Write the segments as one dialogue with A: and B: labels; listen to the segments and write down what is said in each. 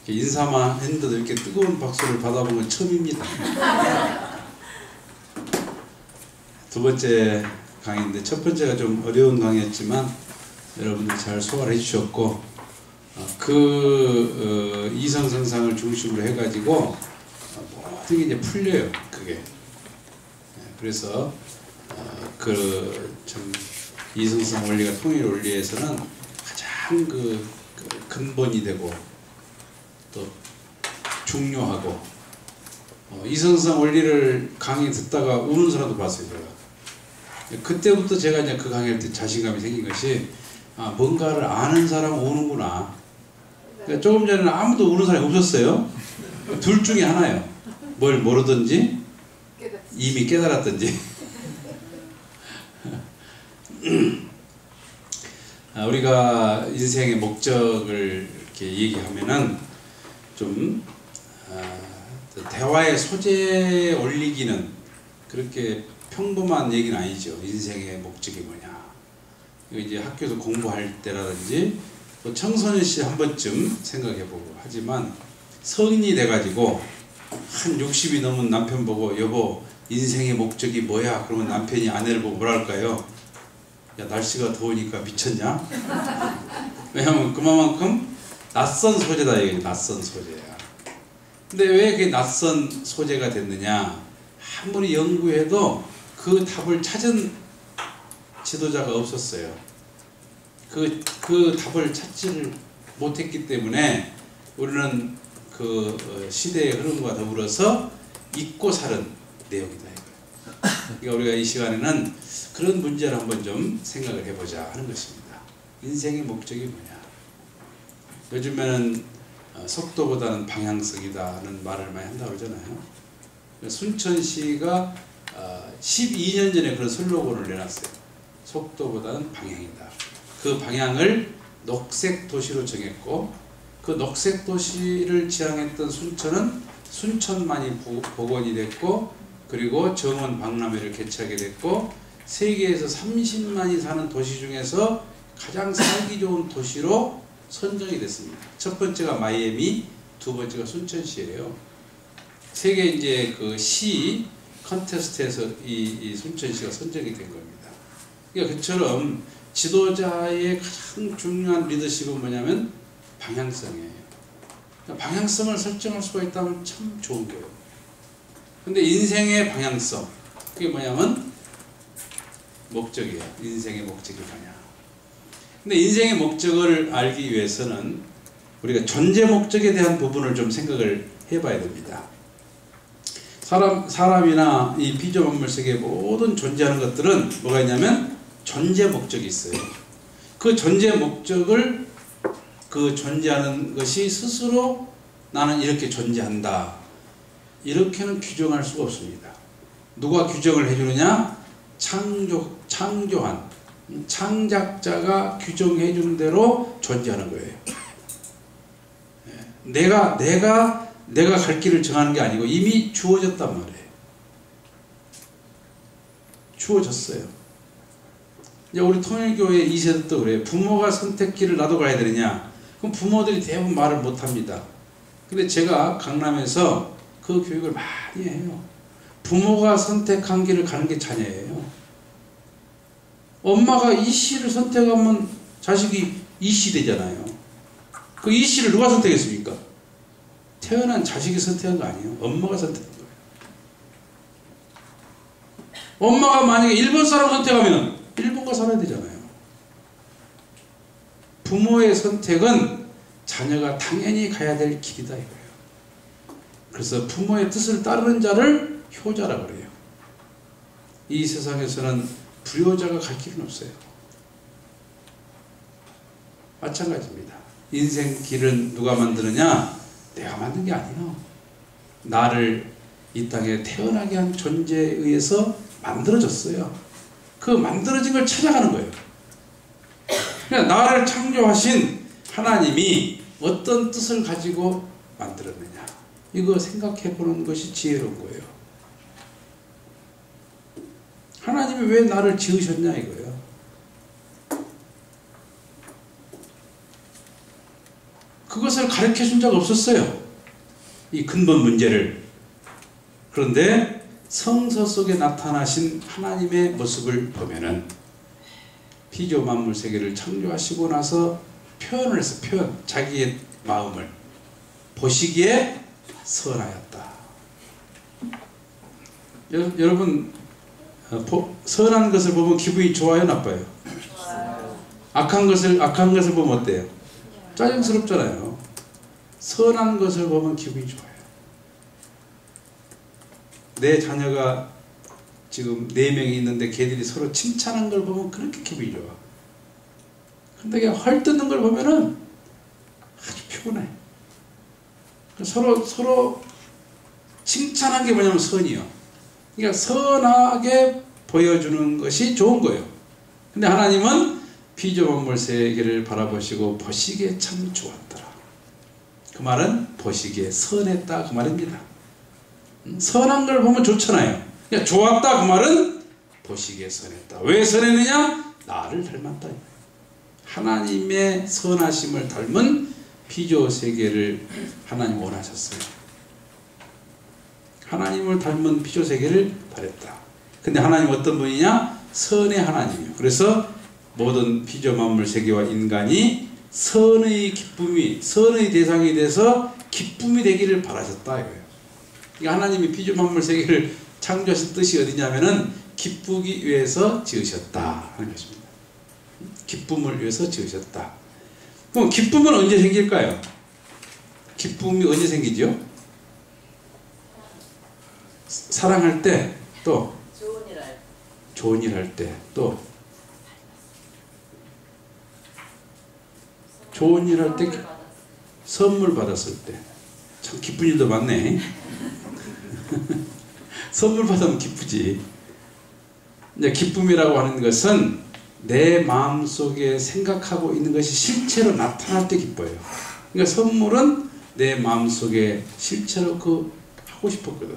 A: 인사만 했는데도 이렇게 뜨거운 박수를 받아본 건 처음입니다. 두 번째 강의인데 첫 번째가 좀 어려운 강의였지만 여러분들 잘 소화를 해주셨고 이성성상을 중심으로 해가지고 모든 게 이제 풀려요. 그게. 그래서 참 이성성 원리가 통일 원리에서는 가장 그 근본이 되고 또 중요하고 이성성 원리를 강의 듣다가 우는 사람도 봤어요. 제가. 그때부터 제가 이제 그 강의할 때 자신감이 생긴 것이 뭔가를 아는 사람은 우는구나. 그러니까 조금 전에는 아무도 우는 사람이 없었어요. 둘 중에 하나예요. 뭘 모르든지 이미 깨달았든지. 우리가 인생의 목적을 이렇게 얘기하면은 좀 대화의 소재에 올리기는 그렇게 평범한 얘기는 아니죠. 인생의 목적이 뭐냐. 이거 이제 학교에서 공부할 때라든지 또 청소년 시 한 번쯤 생각해보고 하지만 성인이 돼가지고 한 60이 넘은 남편 보고 여보 인생의 목적이 뭐야? 그러면 남편이 아내를 보고 뭐라 할까요? 야 날씨가 더우니까 미쳤냐? 왜냐하면 그만큼 낯선 소재다 이게 낯선 소재야. 근데 왜 그게 낯선 소재가 됐느냐? 아무리 연구해도 그 답을 찾은 지도자가 없었어요. 그 답을 찾지를 못했기 때문에 우리는 그 시대의 흐름과 더불어서 잊고 사는 내용이다. 그러니까 우리가 이 시간에는 그런 문제를 한번 좀 생각을 해보자 하는 것입니다. 인생의 목적이 뭐냐? 요즘에는 속도보다는 방향성이다는 말을 많이 한다고 그러잖아요. 순천시가 12년 전에 그런 슬로건을 내놨어요. 속도보다는 방향이다. 그 방향을 녹색 도시로 정했고 그 녹색 도시를 지향했던 순천은 순천만이 복원이 됐고 그리고 정원 박람회를 개최하게 됐고 세계에서 30만이 사는 도시 중에서 가장 살기 좋은 도시로 선정이 됐습니다. 첫 번째가 마이애미, 두 번째가 순천시예요. 세계 이제 그 시 컨테스트에서 이 순천시가 선정이 된 겁니다. 그러니까 그처럼 지도자의 가장 중요한 리더십은 뭐냐면 방향성이에요. 그러니까 방향성을 설정할 수가 있다면 참 좋은 거예요. 근데 인생의 방향성, 그게 뭐냐면 목적이에요. 인생의 목적이 뭐냐. 근데 인생의 목적을 알기 위해서는 우리가 존재 목적에 대한 부분을 좀 생각을 해봐야 됩니다. 사람이나 이 피조만물 세계의 모든 존재하는 것들은 뭐가 있냐면 존재 목적이 있어요. 그 존재 목적을 그 존재하는 것이 스스로 나는 이렇게 존재한다. 이렇게는 규정할 수가 없습니다. 누가 규정을 해주느냐? 창조한 창작자가 규정해 준 대로 존재하는 거예요. 내가 갈 길을 정하는 게 아니고 이미 주어졌단 말이에요. 주어졌어요. 이제 우리 통일교회 2세들도 그래요. 부모가 선택길을 나도 가야 되느냐? 그럼 부모들이 대부분 말을 못합니다. 근데 제가 강남에서 그 교육을 많이 해요. 부모가 선택한 길을 가는 게 자녀예요. 엄마가 이씨를 선택하면 자식이 이씨 되잖아요. 그 이씨를 누가 선택했습니까? 태어난 자식이 선택한 거 아니에요. 엄마가 선택한 거예요. 엄마가 만약에 일본 사람 선택하면 일본가 살아야 되잖아요. 부모의 선택은 자녀가 당연히 가야 될 길이다 이거예요. 그래서 부모의 뜻을 따르는 자를 효자라고 그래요. 이 세상에서는 불효자가 갈 길은 없어요. 마찬가지입니다. 인생 길은 누가 만드느냐? 내가 만든 게 아니에요. 나를 이 땅에 태어나게 한 존재에 의해서 만들어졌어요. 그 만들어진 걸 찾아가는 거예요. 그러니까 나를 창조하신 하나님이 어떤 뜻을 가지고 만들었느냐. 이거 생각해 보는 것이 지혜로운 거예요. 하나님이 왜 나를 지으셨냐 이거예요. 그것을 가르쳐 준 적 없었어요. 이 근본 문제를. 그런데 성서 속에 나타나신 하나님의 모습을 보면은 피조 만물 세계를 창조하시고 나서 표현을 해서 자기의 마음을 보시기에 선하였다. 여러분 선한 것을 보면 기분이 좋아요, 나빠요? 좋아요. 악한 것을 보면 어때요? 짜증스럽잖아요. 선한 것을 보면 기분이 좋아요. 내 자녀가 지금 4명이 있는데 걔들이 서로 칭찬한 걸 보면 그렇게 기분이 좋아. 근데 그냥 헐뜯는 걸 보면은 아주 피곤해. 서로 칭찬한 게 뭐냐면 선이요. 그러니까 선하게 보여주는 것이 좋은 거예요. 근데 하나님은 피조 만물 세계를 바라보시고 보시기에 참 좋았더라. 그 말은 보시기에 선했다 그 말입니다. 선한 걸 보면 좋잖아요. 그러니까 좋았다 그 말은 보시기에 선했다. 왜 선했느냐? 나를 닮았다. 하나님의 선하심을 닮은 피조 세계를 하나님 원하셨어요. 하나님을 닮은 피조 세계를 바랬다. 근데 하나님 어떤 분이냐? 선의 하나님이에요. 그래서 모든 피조 만물 세계와 인간이 선의 기쁨이, 선의 대상이 돼서 기쁨이 되기를 바라셨다 이거예요. 그러니까 하나님이 피조 만물 세계를 창조하신 뜻이 어디냐면은 기쁘기 위해서 지으셨다 하는 것입니다. 기쁨을 위해서 지으셨다. 그럼 기쁨은 언제 생길까요? 기쁨이 언제 생기죠? 사랑할 때, 또 좋은 일 할 때, 또 좋은 일 할 때, 선물 받았을 때. 참 기쁜 일도 많네. 선물 받으면 기쁘지. 이제 기쁨이라고 하는 것은 내 마음속에 생각하고 있는 것이 실체로 나타날 때 기뻐요. 그러니까 선물은 내 마음속에 실체로 하고 싶었거든.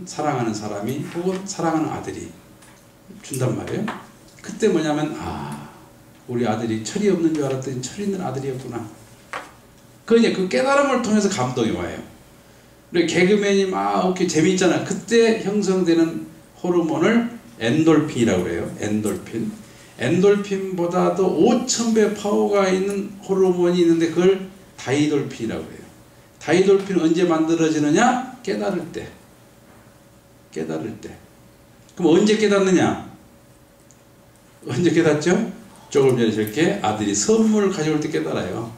A: 사랑하는 사람이 혹은 사랑하는 아들이 준단 말이에요. 그때 뭐냐면 우리 아들이 철이 없는 줄 알았더니 철 있는 아들이었구나. 그 깨달음을 통해서 감동이 와요. 우리 개그맨이 막 이렇게 재미있잖아. 그때 형성되는 호르몬을 엔돌핀이라고 해요. 엔돌핀보다도 5000배 파워가 있는 호르몬이 있는데 그걸 다이돌핀이라고 해요. 다이돌핀은 언제 만들어지느냐? 깨달을 때. 그럼 언제 깨닫느냐? 언제 깨닫죠? 조금 전에 저렇게 아들이 선물을 가져올 때 깨달아요.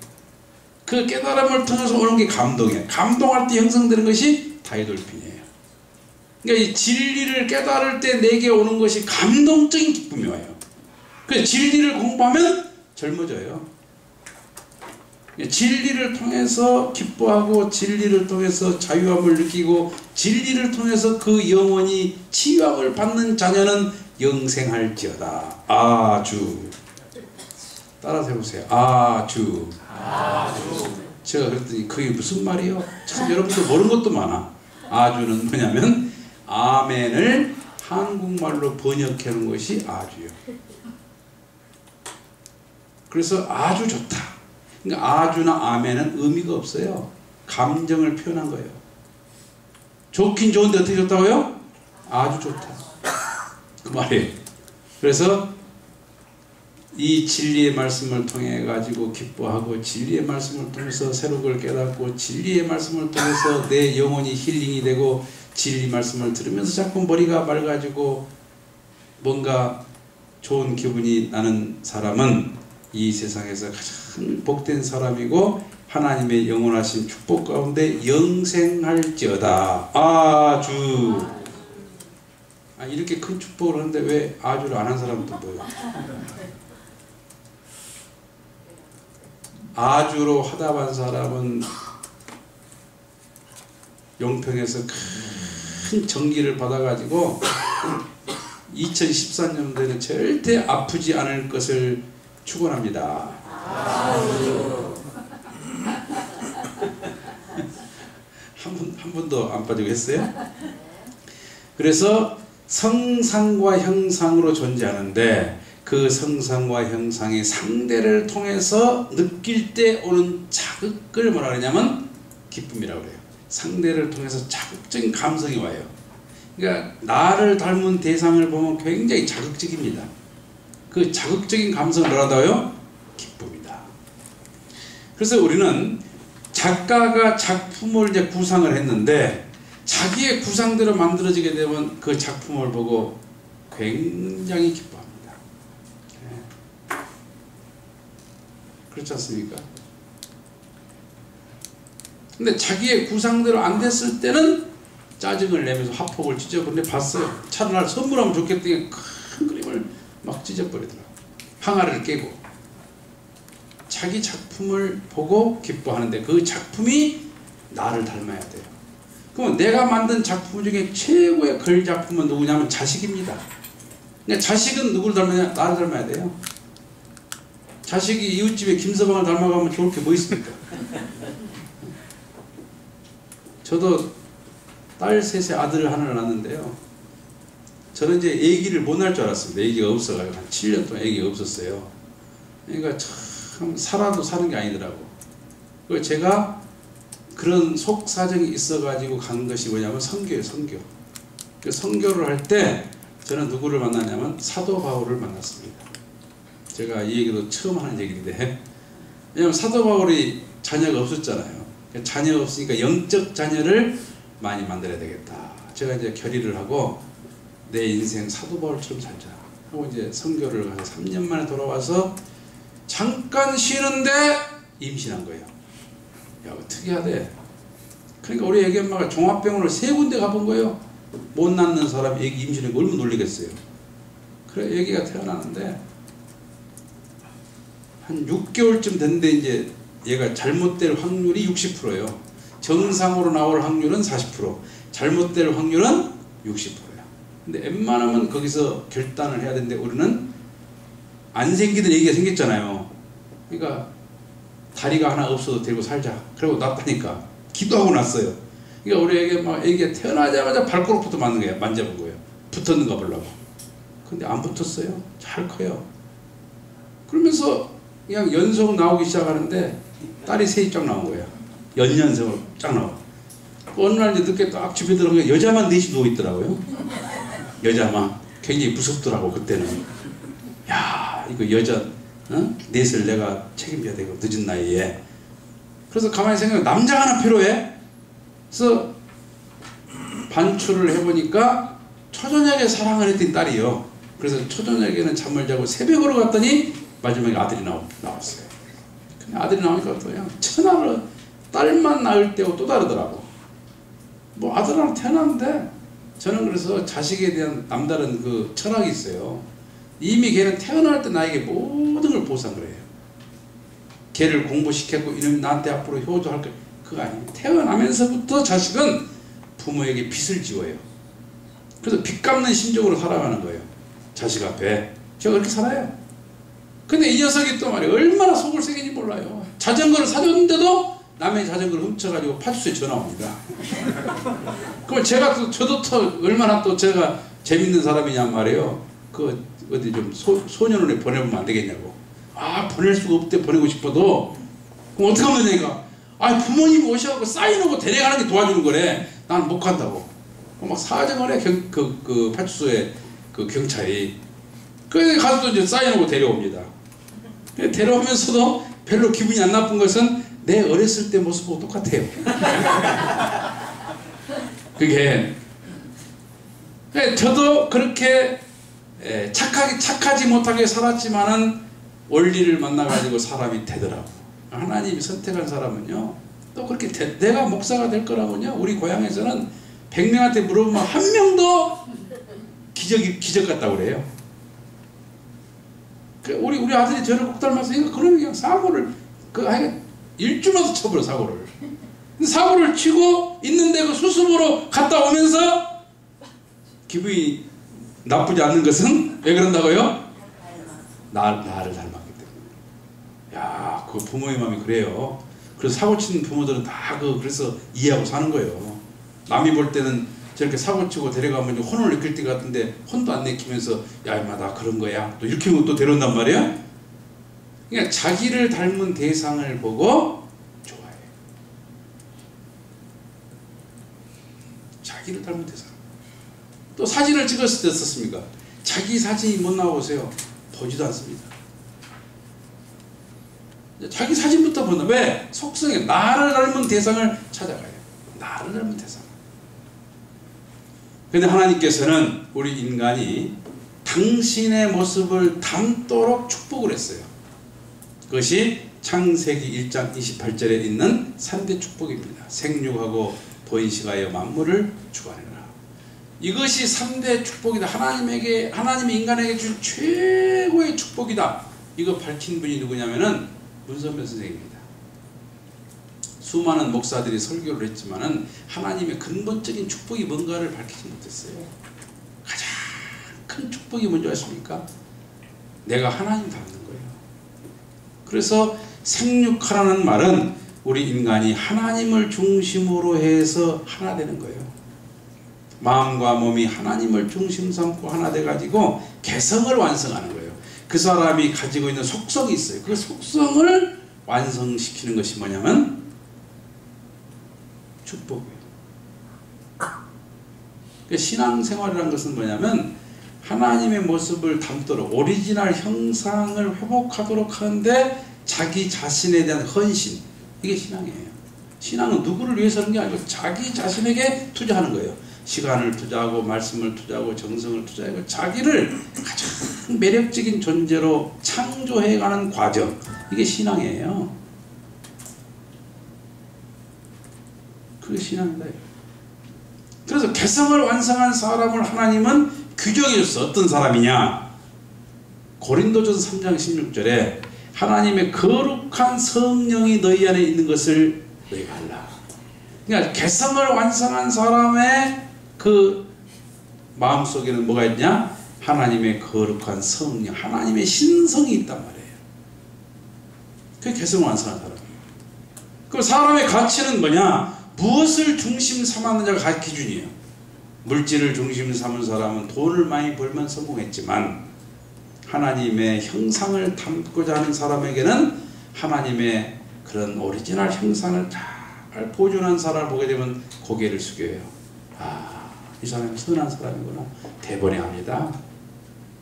A: 그 깨달음을 통해서 오는 게 감동이에요. 감동할 때 형성되는 것이 다이돌핀이에요. 그러니까 이 진리를 깨달을 때 내게 오는 것이 감동적인 기쁨이 와요. 그래서 진리를 공부하면 젊어져요. 진리를 통해서 기뻐하고 진리를 통해서 자유함을 느끼고 진리를 통해서 그 영혼이 치유함을 받는 자녀는 영생할지어다. 아주. 따라서 해보세요. 아주. 제가 그랬더니 그게 무슨 말이요? 참 여러분들 모르는 것도 많아. 아주는 뭐냐면 아멘을 한국말로 번역해 놓은 것이 아주요. 그래서 아주 좋다. 그러니까 아주나 아멘은 의미가 없어요. 감정을 표현한 거예요. 좋긴 좋은데 어떻게 좋다고요? 아주 좋다. 그 말이에요. 그래서 이 진리의 말씀을 통해 가지고 기뻐하고 진리의 말씀을 통해서 새로운 깨닫고 진리의 말씀을 통해서 내 영혼이 힐링이 되고 진리 말씀을 들으면서 자꾸 머리가 맑아지고 뭔가 좋은 기분이 나는 사람은 이 세상에서 가장 복된 사람이고 하나님의 영원하신 축복 가운데 영생할지어다. 아주. 이렇게 큰 축복을 하는데 왜 아주를 안 한 사람도 뭐예요? 아주로 화답한 사람은 용평에서 큰 전기를 받아가지고 2013년도에는 절대 아프지 않을 것을 축원합니다. 한 번도 안 빠지고 했어요? 그래서 성상과 형상으로 존재하는데 그 그 성상과 형상의 상대를 통해서 느낄 때 오는 자극을 뭐라 그러냐면 기쁨이라고 그래요. 상대를 통해서 자극적인 감성이 와요. 그러니까 나를 닮은 대상을 보면 굉장히 자극적입니다. 그 자극적인 감성을 뭐라고요? 기쁨이다. 그래서 우리는 작가가 작품을 이제 구상을 했는데 자기의 구상대로 만들어지게 되면 그 작품을 보고 굉장히 기뻐합니다. 그렇지 않습니까? 근데 자기의 구상대로 안 됐을 때는 짜증을 내면서 화폭을 찢어버리는데 봤어요. 차라리 선물하면 좋겠더니 큰 그림을 막 찢어버리더라고요. 항아리를 깨고. 자기 작품을 보고 기뻐하는데 그 작품이 나를 닮아야 돼요. 그러면 내가 만든 작품 중에 최고의 글 작품은 누구냐면 자식입니다. 근데 자식은 누구를 닮아야? 나를 닮아야 돼요. 자식이 이웃집에 김서방을 닮아가면 좋을 게 뭐 있습니까? 저도 딸 셋에 아들을 하나를 낳았는데요. 저는 이제 아기를 못 낳을 줄 알았습니다. 아기가 없어가지고 한 7년 동안 아기가 없었어요. 그러니까 참 살아도 사는 게 아니더라고. 그리고 제가 그런 속 사정이 있어가지고 간 것이 뭐냐면 선교예요, 선교. 그 선교를 할 때 저는 누구를 만나냐면 사도 바울을 만났습니다. 제가 이 얘기도 처음 하는 얘기인데, 왜냐면 사도 바울이 자녀가 없었잖아요. 자녀가 없으니까 영적 자녀를 많이 만들어야 되겠다. 제가 이제 결의를 하고 내 인생 사도 바울처럼 살자 하고 이제 선교를 가서 3년 만에 돌아와서 잠깐 쉬는데 임신한 거예요. 야, 특이하대. 그러니까 우리 애기 엄마가 종합병원을 3군데 가본 거예요. 못 낳는 사람이 애기 임신하고 얼마나 놀리겠어요. 그래 애기가 태어나는데 한 6개월쯤 됐는데 이제 얘가 잘못될 확률이 60%예요. 정상으로 나올 확률은 40%, 잘못될 확률은 60%야. 근데 웬만하면 거기서 결단을 해야 되는데 우리는 안 생기던 얘기가 생겼잖아요. 그러니까 다리가 하나 없어도 데리고 살자. 그리고 낳다니까 기도하고 났어요. 그러니까 우리 애기가 태어나자마자 발가락부터 맞는 거예요. 만져본 거예요. 붙었는가 보려고. 근데 안 붙었어요. 잘 커요. 그러면서 그냥 연속 나오기 시작하는데 딸이 셋이 쫙 나온 거야. 연년생으로 쫙 나와. 어느 날 이제 늦게 딱 집에 들어가면 여자만 넷이 누워있더라고요. 여자만. 굉장히 무섭더라고 그때는. 야 이거 여자 넷을 내가 책임져야 되고 늦은 나이에. 그래서 가만히 생각해 남자가 하나 필요해. 그래서 반출을 해보니까 초저녁에 사랑을 했던 딸이요. 그래서 초저녁에는 잠을 자고 새벽으로 갔더니 마지막에 아들이 나왔어요. 아들이 나오니까 또 그냥 천하를 딸만 낳을 때하고 또 다르더라고. 뭐 아들 하나 태어났는데 저는 그래서 자식에 대한 남다른 그 철학이 있어요. 이미 걔는 태어날 때 나에게 모든 걸 보상을 해요. 걔를 공부시켰고 이놈 나한테 앞으로 효도할 거 그거 아니에요. 태어나면서부터 자식은 부모에게 빚을 지워요. 그래서 빚 갚는 심정으로 살아가는 거예요. 자식 앞에. 제가 그렇게 살아요. 근데 이 녀석이 또 말이에요. 얼마나 속을 새긴지 몰라요. 자전거를 사줬는데도 남의 자전거를 훔쳐가지고 파출소에 전화 옵니다. 그럼 제가 또 저도 또 얼마나 또 제가 재밌는 사람이냔 말이에요. 그 어디 좀 소년원에 보내보면 안 되겠냐고. 아 보낼 수가 없대. 보내고 싶어도. 그럼 어떻게 하면 되니까 아 부모님 오셔갖고 사인하고 데려가는 게 도와주는 거래. 난 못 간다고. 막 사정을 해. 그 파출소에 그 경찰이. 그래서 가서 또 이제 사인하고 데려옵니다. 데려오면서도 별로 기분이 안 나쁜 것은 내 어렸을 때 모습하고 똑같아요. 그게 저도 그렇게 착하지 못하게 살았지만은 원리를 만나가지고 사람이 되더라고. 하나님이 선택한 사람은요 또 그렇게 내가 목사가 될 거라면요 우리 고향에서는 100명한테 물어보면 한 명도 기적 같다고 그래요. 우리 아들이 저를 꼭 닮아서 그러면 그냥 사고를 일주마다 쳐버려 사고를. 사고를 치고 있는데 그 수습으로 갔다 오면서 기분이 나쁘지 않는 것은 왜 그런다고요? 나를 닮았기 때문에. 야, 그 부모의 마음이 그래요. 그래서 사고 치는 부모들은 다 그래서 이해하고 사는 거예요. 남이 볼 때는 저렇게 사고치고 데려가면 혼을 느낄 때 같은데 혼도 안 내키면서 야 임마 나 그런 거야 또 이렇게 또 데려온단 말이야. 그러니까 자기를 닮은 대상을 보고 좋아해. 자기를 닮은 대상. 또 사진을 찍었을 때 어떻습니까? 자기 사진이 못 나오세요. 보지도 않습니다. 자기 사진부터 본다. 왜? 속성에 나를 닮은 대상을 찾아가요. 나를 닮은 대상. 근데 하나님께서는 우리 인간이 당신의 모습을 닮도록 축복을 했어요. 그것이 창세기 1장 28절에 있는 3대 축복입니다. 생육하고 번식하여 만물을 주관하라. 이것이 3대 축복이다. 하나님이 인간에게 준 최고의 축복이다. 이거 밝힌 분이 누구냐면은 문선별 선생님입니다. 수많은 목사들이 설교를 했지만은 하나님의 근본적인 축복이 뭔가를 밝히지 못했어요. 가장 큰 축복이 뭔지 아십니까? 내가 하나님 닮는 거예요. 그래서 생육하라는 말은 우리 인간이 하나님을 중심으로 해서 하나 되는 거예요. 마음과 몸이 하나님을 중심 삼고 하나 돼가지고 개성을 완성하는 거예요. 그 사람이 가지고 있는 속성이 있어요. 그 속성을 완성시키는 것이 뭐냐면 축복이에요. 신앙생활이라는 것은 뭐냐면 하나님의 모습을 담도록 오리지널 형상을 회복하도록 하는데 자기 자신에 대한 헌신, 이게 신앙이에요. 신앙은 누구를 위해서 하는 게 아니고 자기 자신에게 투자하는 거예요. 시간을 투자하고 말씀을 투자하고 정성을 투자하고 자기를 가장 매력적인 존재로 창조해가는 과정, 이게 신앙이에요. 그게 신앙이다. 그래서 개성을 완성한 사람을 하나님은 규정해줬어. 어떤 사람이냐? 고린도전서 3장 16절에 하나님의 거룩한 성령이 너희 안에 있는 것을 너희가 알라. 그러니까 개성을 완성한 사람의 그 마음속에는 뭐가 있냐? 하나님의 거룩한 성령, 하나님의 신성이 있단 말이에요. 그게 개성을 완성한 사람이에요. 그럼 사람의 가치는 뭐냐? 무엇을 중심 삼았느냐가 기준이에요. 물질을 중심 삼은 사람은 돈을 많이 벌면 성공했지만 하나님의 형상을 담고자 하는 사람에게는 하나님의 그런 오리지널 형상을 잘 보존한 사람을 보게 되면 고개를 숙여요. 아, 이 사람이 선한 사람이구나. 대번에 합니다.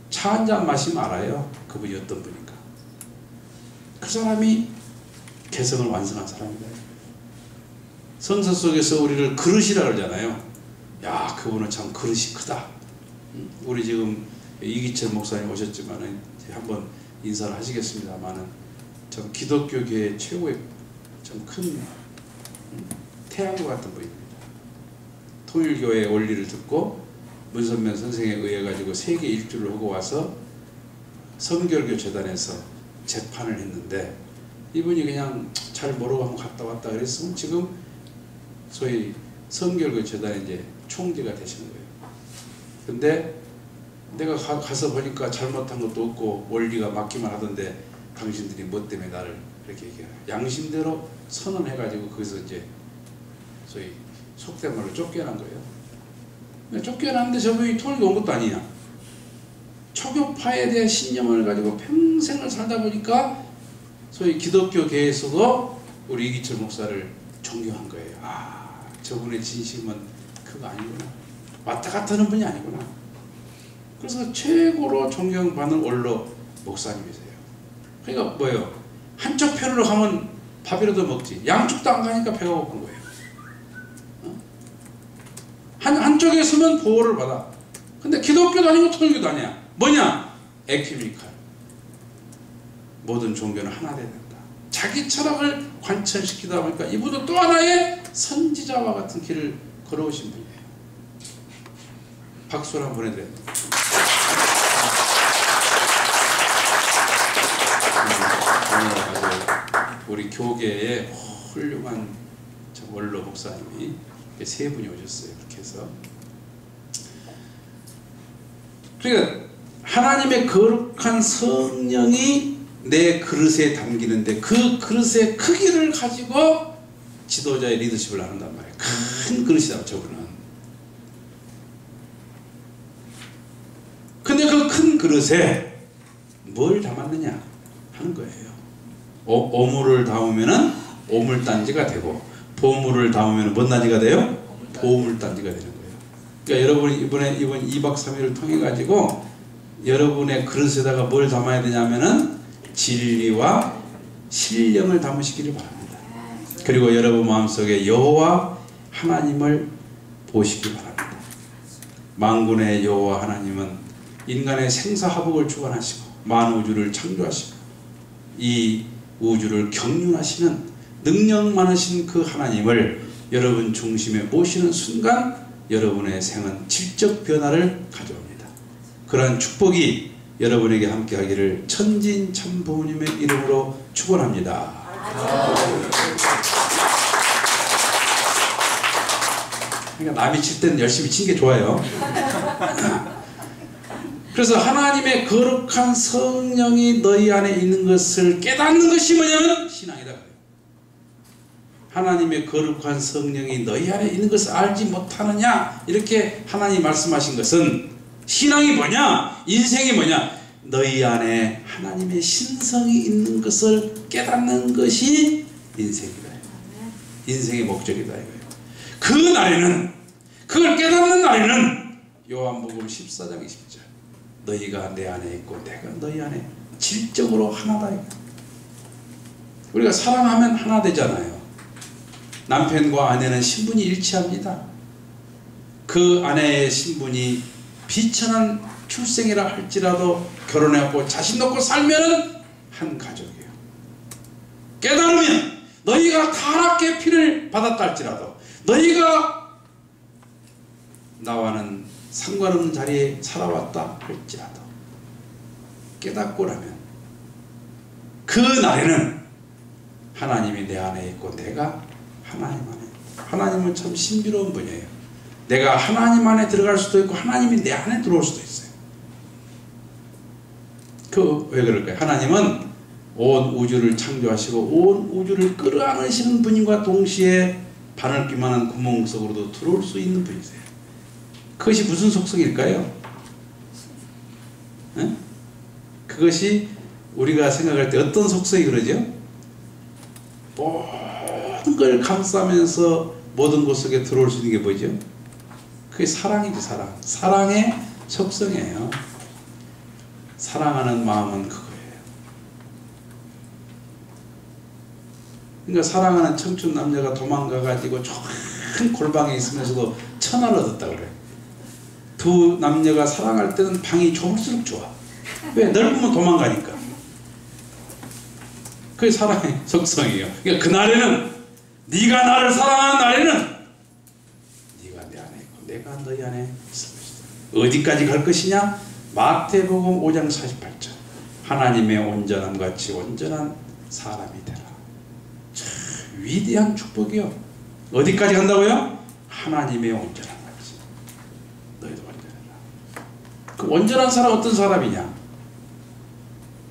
A: 차 한잔 마시면 알아요. 그분이 어떤 분인가. 그 사람이 개성을 완성한 사람이다. 성서 속에서 우리를 그릇이라 그러잖아요. 야, 그분은 참 그릇이 크다. 우리 지금 이기철 목사님 오셨지만은 한번 인사를 하시겠습니다만은 참 기독교계의 최고의 참 큰 태양과 같은 분입니다. 통일교회의 원리를 듣고 문선면 선생에 의해 가지고 세계 일주를 하고 와서 성결교 재단에서 재판을 했는데 이분이 그냥 잘 모르고 한번 갔다 왔다 그랬으면 지금 소위 성결교 재단의 이제 총재가 되신 거예요. 근데 내가 가서 보니까 잘못한 것도 없고 원리가 맞기만 하던데 당신들이 뭐 때문에 나를 이렇게 얘기해요. 양심대로 선언해가지고 거기서 이제 소위 속된 말로 쫓겨난 거예요. 쫓겨났는데 저분이 통일교 온 것도 아니야. 초교파에 대한 신념을 가지고 평생을 살다 보니까 소위 기독교계에서도 우리 이기철 목사를 존경한 거예요. 아, 저분의 진심은 그거 아니구나. 왔다 갔다 하는 분이 아니구나. 그래서 최고로 존경받는 원로 목사님이세요. 그러니까 뭐예요? 한쪽 편으로 가면 밥이라도 먹지. 양쪽도 안 가니까 배가 고픈 거예요. 한쪽에 서면 보호를 받아. 근데 기독교도 아니고 통일교도 아니야. 뭐냐? 에큐메니칼. 모든 종교는 하나 돼야 된다. 자기 철학을 관철시키다 보니까 이분도 또 하나의 선지자와 같은 길을 걸어오신 분이에요. 박수를 한번 보내드려야 됩니다. 우리 교계의 훌륭한 원로 목사님이 세 분이 오셨어요. 그렇게 해서 그러니까 하나님의 거룩한 성령이 내 그릇에 담기는데 그 그릇의 크기를 가지고 지도자의 리더십을 나눈단 말이에요. 큰 그릇이다 저분은. 그릇에 뭘 담았느냐 하는 거예요. 오물을 담으면은 오물단지가 되고, 보물을 담으면 뭔 단지가 돼요? 보물단지가 되는 거예요. 그러니까 여러분이 이번 2박 3일을 통해 가지고 여러분의 그릇에다가 뭘 담아야 되냐면은 진리와 신령을 담으시기를 바랍니다. 그리고 여러분 마음속에 여호와 하나님을 보시기 바랍니다. 만군의 여호와 하나님은 인간의 생사화복을 주관하시고 만우주를 창조하시고 이 우주를 경륜하시는 능력 많으신 그 하나님을 여러분 중심에 모시는 순간 여러분의 생은 질적 변화를 가져옵니다. 그러한 축복이 여러분에게 함께하기를 천진참부모님의 이름으로 축원합니다. 그러니까 남이 칠 때는 열심히 치는 게 좋아요. 그래서 하나님의 거룩한 성령이 너희 안에 있는 것을 깨닫는 것이 뭐냐면 신앙이다. 하나님의 거룩한 성령이 너희 안에 있는 것을 알지 못하느냐, 이렇게 하나님 말씀하신 것은 신앙이 뭐냐, 인생이 뭐냐, 너희 안에 하나님의 신성이 있는 것을 깨닫는 것이 인생이다. 인생의 목적이다 이거예요. 그 날에는, 그걸 깨닫는 날에는 요한복음 14장 20절 너희가 내 안에 있고 내가 너희 안에 질적으로 하나다 이거예요. 우리가 사랑하면 하나 되잖아요. 남편과 아내는 신분이 일치합니다. 그 아내의 신분이 비천한 출생이라 할지라도 결혼해갖고 자신 놓고 살면은 한 가족이에요. 깨달으면 너희가 타락의 피를 받았다 할지라도, 너희가 나와는 상관없는 자리에 살아왔다 할지라도 깨닫고 나면 그 날에는 하나님이 내 안에 있고 내가 하나님 안에. 하나님은 참 신비로운 분이에요. 내가 하나님 안에 들어갈 수도 있고 하나님이 내 안에 들어올 수도 있어요. 왜 그럴까요? 하나님은 온 우주를 창조하시고 온 우주를 끌어안으시는 분인과 동시에 바늘기만한 구멍 속으로도 들어올 수 있는 분이세요. 그것이 무슨 속성일까요? 네? 그것이 우리가 생각할 때 어떤 속성이 그러죠? 모든 걸 감싸면서 모든 곳 속에 들어올 수 있는 게 뭐죠? 그게 사랑이지, 사랑. 사랑의 속성이에요. 사랑하는 마음은 그거예요. 그러니까 사랑하는 청춘 남녀가 도망가가지고 좁은 골방에 있으면서도 천하를 얻었다고 그래요. 두 남녀가 사랑할 때는 방이 좁을수록 좋아. 왜? 넓으면 도망가니까. 그게 사랑의 속성이에요. 그러니까 그날에는, 네가 나를 사랑하는 날에는 네가 내 안에 있고 내가 너희 안에 있을 것이다. 어디까지 갈 것이냐? 마태복음 5장 48절 하나님의 온전함 같이 온전한 사람이 되라. 참 위대한 축복이요. 어디까지 간다고요? 하나님의 온전함 같이 너희도 온전해라. 그 온전한 사람 어떤 사람이냐?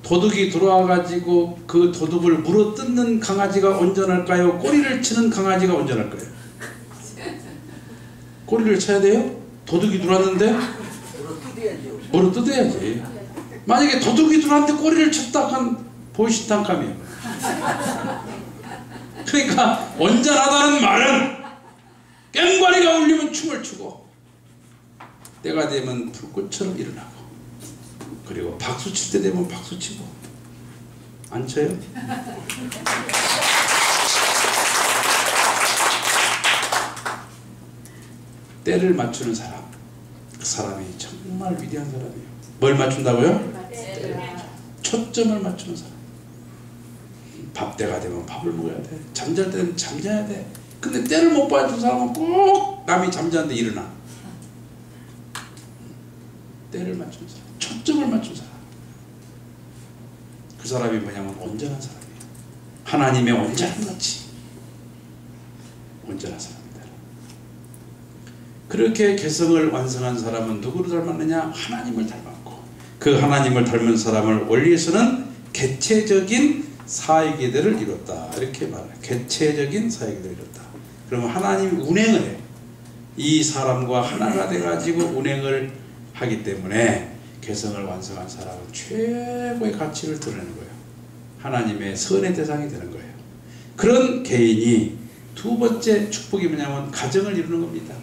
A: 도둑이 들어와가지고 그 도둑을 물어뜯는 강아지가 온전할까요? 꼬리를 치는 강아지가 온전할까요? 꼬리를 쳐야 돼요? 도둑이 들어왔는데 물어뜯어야지. 만약에 도둑이 들어왔는데 꼬리를 쳤다 한 보이시탄감이에요. 그러니까 온전하다는 말은 꽹과리가 울리면 춤을 추고 때가 되면 불꽃처럼 일어나고, 그리고 박수 칠 때 되면 박수 치고. 안 쳐요? 때를 맞추는 사람, 그 사람이 정말 위대한 사람이에요. 뭘 맞춘다고요? 초점을 맞추는 사람. 밥때가 되면 밥을 먹어야 돼. 잠잘 때는 잠자야 돼. 근데 때를 못 봐준 사람은 꼭 남이 잠자는데 일어나. 때를 맞추는 사람, 초점을 맞춘 사람. 그 사람이 뭐냐면 온전한 사람이에요. 하나님의 온전한 같이 온전한 사람이다. 그렇게 개성을 완성한 사람은 누구를 닮았느냐? 하나님을 닮았고, 그 하나님을 닮은 사람을 원리에서는 개체적인 사회계대를 이뤘다, 이렇게 말해요. 개체적인 사회계대를 이뤘다. 그러면 하나님이 운행을 해요. 이 사람과 하나가 돼가지고 운행을 하기 때문에 개성을 완성한 사람은 최고의 가치를 드러내는 거예요. 하나님의 선의 대상이 되는 거예요. 그런 개인이 두 번째 축복이 뭐냐면 가정을 이루는 겁니다.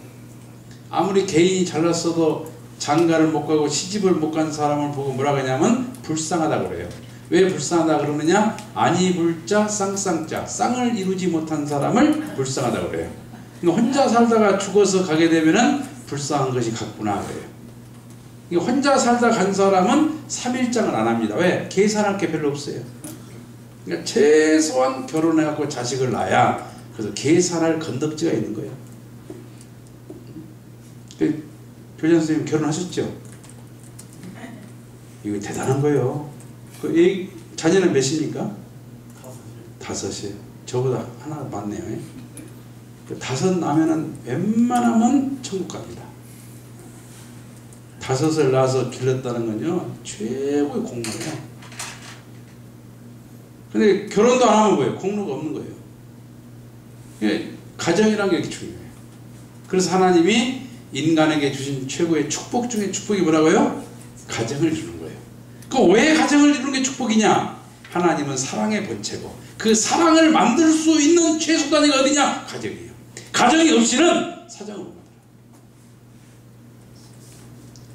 A: 아무리 개인이 잘났어도 장가를 못 가고 시집을 못 간 사람을 보고 뭐라고 하냐면 불쌍하다고 그래요. 왜 불쌍하다 그러느냐? 아니불자 쌍쌍자, 쌍을 이루지 못한 사람을 불쌍하다고 그래요. 그러니까 혼자 살다가 죽어서 가게 되면은 불쌍한 것이 같구나 그래요. 그러니까 혼자 살다 간 사람은 3일장을 안 합니다. 왜? 계산할 게 별로 없어요. 그러니까 최소한 결혼해갖고 자식을 낳아야 그래서 계산할 건덕지가 있는 거예요. 교장 선생님 결혼하셨죠? 이거 대단한 거예요. 그 자녀는 몇입니까? 5이요. 저보다 하나 많네요. 5 나면은 웬만하면 천국 갑니다. 5을 낳아서 길렀다는 건요 최고의 공로예요. 근데 결혼도 안 하면 뭐예요? 공로가 없는 거예요. 가정이라는 게 이렇게 중요해요. 그래서 하나님이 인간에게 주신 최고의 축복 중에 축복이 뭐라고요? 가정을 이루는 거예요. 그 왜 가정을 이루는 게 축복이냐? 하나님은 사랑의 본체고 그 사랑을 만들 수 있는 최소 단위가 어디냐? 가정이에요. 가정이 없이는 사정을 못 만들어요.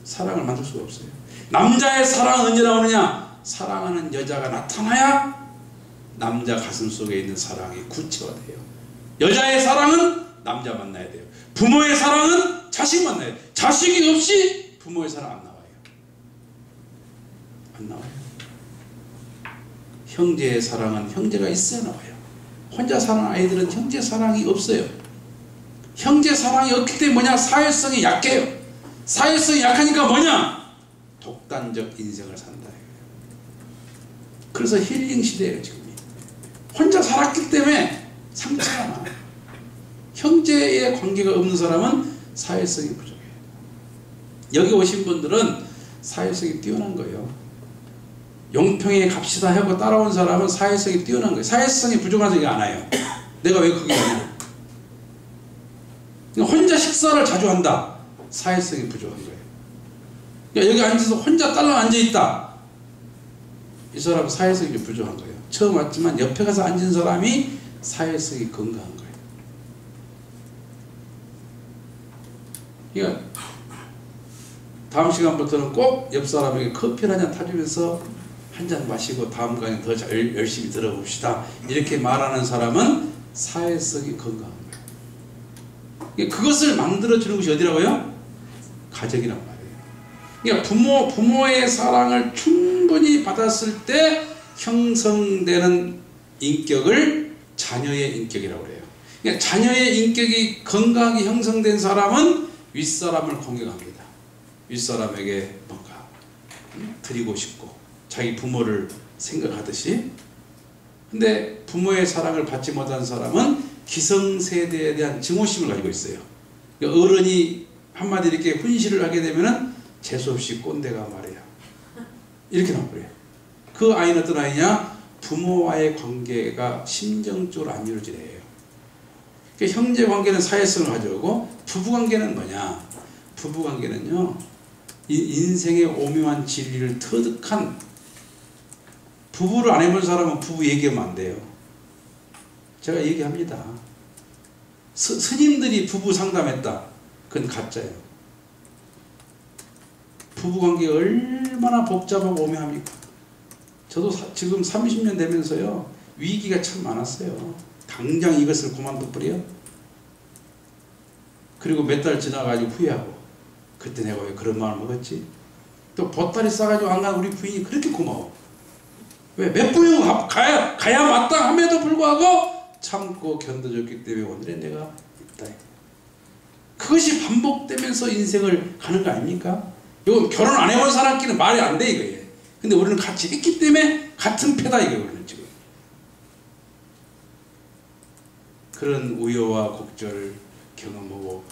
A: 사랑을 만들 수가 없어요. 남자의 사랑은 언제 나오느냐? 사랑하는 여자가 나타나야 남자 가슴 속에 있는 사랑이 구체화돼요. 여자의 사랑은 남자 만나야 돼요. 부모의 사랑은 자식 만나야 돼요. 자식이 없이 부모의 사랑 안 나와요. 안 나와요. 형제의 사랑은 형제가 있어야 나와요. 혼자 사는 아이들은 형제 사랑이 없어요. 형제 사랑이 없기 때문에 뭐냐? 사회성이 약해요. 사회성이 약하니까 뭐냐? 독단적 인생을 산다. 그래서 힐링 시대예요 지금. 혼자 살았기 때문에 상처가 나. 형제의 관계가 없는 사람은 사회성이 부족해요. 여기 오신 분들은 사회성이 뛰어난 거예요. 용평에 갑시다 하고 따라온 사람은 사회성이 뛰어난 거예요. 사회성이 부족해서 이게 안 와요. 내가 왜 거기 가냐? 혼자 식사를 자주 한다. 사회성이 부족한 거예요. 여기 앉아서 혼자 딸랑 앉아있다. 이 사람은 사회성이 좀 부족한 거예요. 처음 왔지만 옆에 가서 앉은 사람이 사회성이 건강한 거예요. 그러니까 다음 시간부터는 꼭 옆 사람에게 커피를 한잔 타주면서 한잔 마시고 다음 강의 더 열심히 들어봅시다. 이렇게 말하는 사람은 사회성이 건강한 거예요. 그것을 만들어주는 것이 어디라고요? 가정이란 말이에요. 그러니까 부모의 사랑을 충분히 받았을 때 형성되는 인격을 자녀의 인격이라고 그래요. 그러니까 자녀의 인격이 건강하게 형성된 사람은 윗사람을 공경합니다. 윗사람에게 뭔가 드리고 싶고 자기 부모를 생각하듯이. 근데 부모의 사랑을 받지 못한 사람은 기성세대에 대한 증오심을 가지고 있어요. 그러니까 어른이 한마디 이렇게 훈시를 하게 되면은 재수없이 꼰대가 말이야 이렇게 나와버려요. 그 아이는 어떤 아이냐? 부모와의 관계가 심정적으로 안 이루어지는 애예요. 그러니까 형제 관계는 사회성을 가져오고 부부관계는 뭐냐? 부부관계는요 인생의 오묘한 진리를 터득한, 부부를 안 해본 사람은 부부 얘기하면 안 돼요. 제가 얘기합니다. 스님들이 부부 상담했다. 그건 가짜예요. 부부관계가 얼마나 복잡하고 오묘합니까? 저도 지금 30년 되면서요 위기가 참 많았어요. 당장 이것을 그만둬버려? 그리고 몇 달 지나가지고 후회하고, 그때 내가 왜 그런 마음을 먹었지? 또 보따리 싸가지고 안 간 우리 부인이 그렇게 고마워. 왜? 몇 분이 가야 마땅함에도 불구하고 참고 견뎌줬기 때문에 오늘의 내가 있다. 그것이 반복되면서 인생을 가는 거 아닙니까? 이건 결혼 안 해본 사람끼리는 말이 안 돼 이거예요. 근데 우리는 같이 있기 때문에 같은 패다 이거예요 지금. 그런 우여와 곡절을 경험하고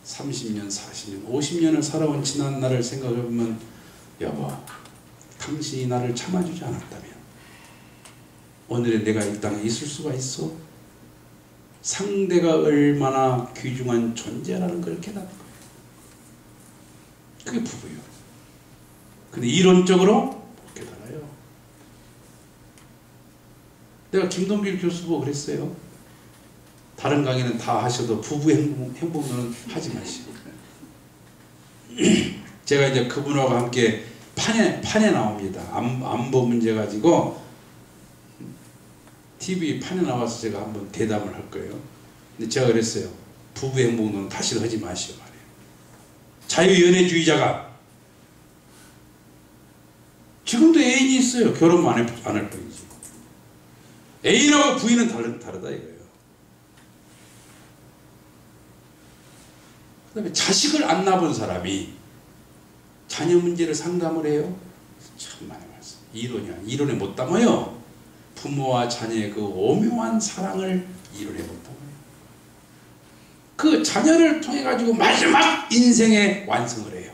A: 30년, 40년, 50년을 살아온 지난 날을 생각해보면, 여보, 당신이 나를 참아주지 않았다면 오늘의 내가 이 땅에 있을 수가 있어? 상대가 얼마나 귀중한 존재라는 걸 깨닫는 거예요. 그게 부부예요. 근데 이론적으로 못 깨달아요. 내가 김동길 교수 보고 그랬어요. 다른 강의는 다 하셔도 부부 행복론은 하지 마시고. 제가 이제 그분하고 함께 판에 나옵니다. 안보 문제 가지고 TV 판에 나와서 제가 한번 대담을 할 거예요. 근데 제가 그랬어요. 부부 행복론은 다시 하지 마시오 말이에요. 자유연애주의자가 지금도 애인이 있어요. 결혼 안 할 뿐이지. 애인하고 부인은 다르다 이거예요. 그 다음에 자식을 안 낳은 사람이 자녀 문제를 상담을 해요. 참 많이 말씀. 이론에 못 담아요. 부모와 자녀의 그 오묘한 사랑을 이론에 못 담아요. 그 자녀를 통해 가지고 마지막 인생의 완성을 해요.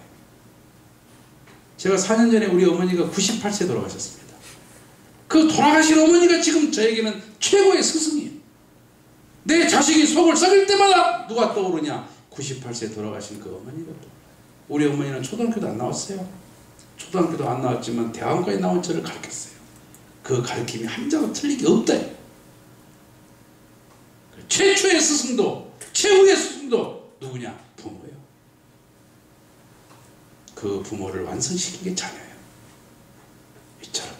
A: 제가 4년 전에 우리 어머니가 98세 돌아가셨습니다. 그 돌아가신 어머니가 지금 저에게는 최고의 스승이에요. 내 자식이 속을 썩을 때마다 누가 떠오르냐? 98세 돌아가신 그 어머니가 또. 우리 어머니는 초등학교도 안 나왔어요. 초등학교도 안 나왔지만 대학원까지 나온 저를 가르쳤어요. 그 가르침이 한 자도 틀리게 없다. 최초의 스승도 최후의 스승도 누구냐? 부모예요. 그 부모를 완성시킨 게 자녀예요. 이처럼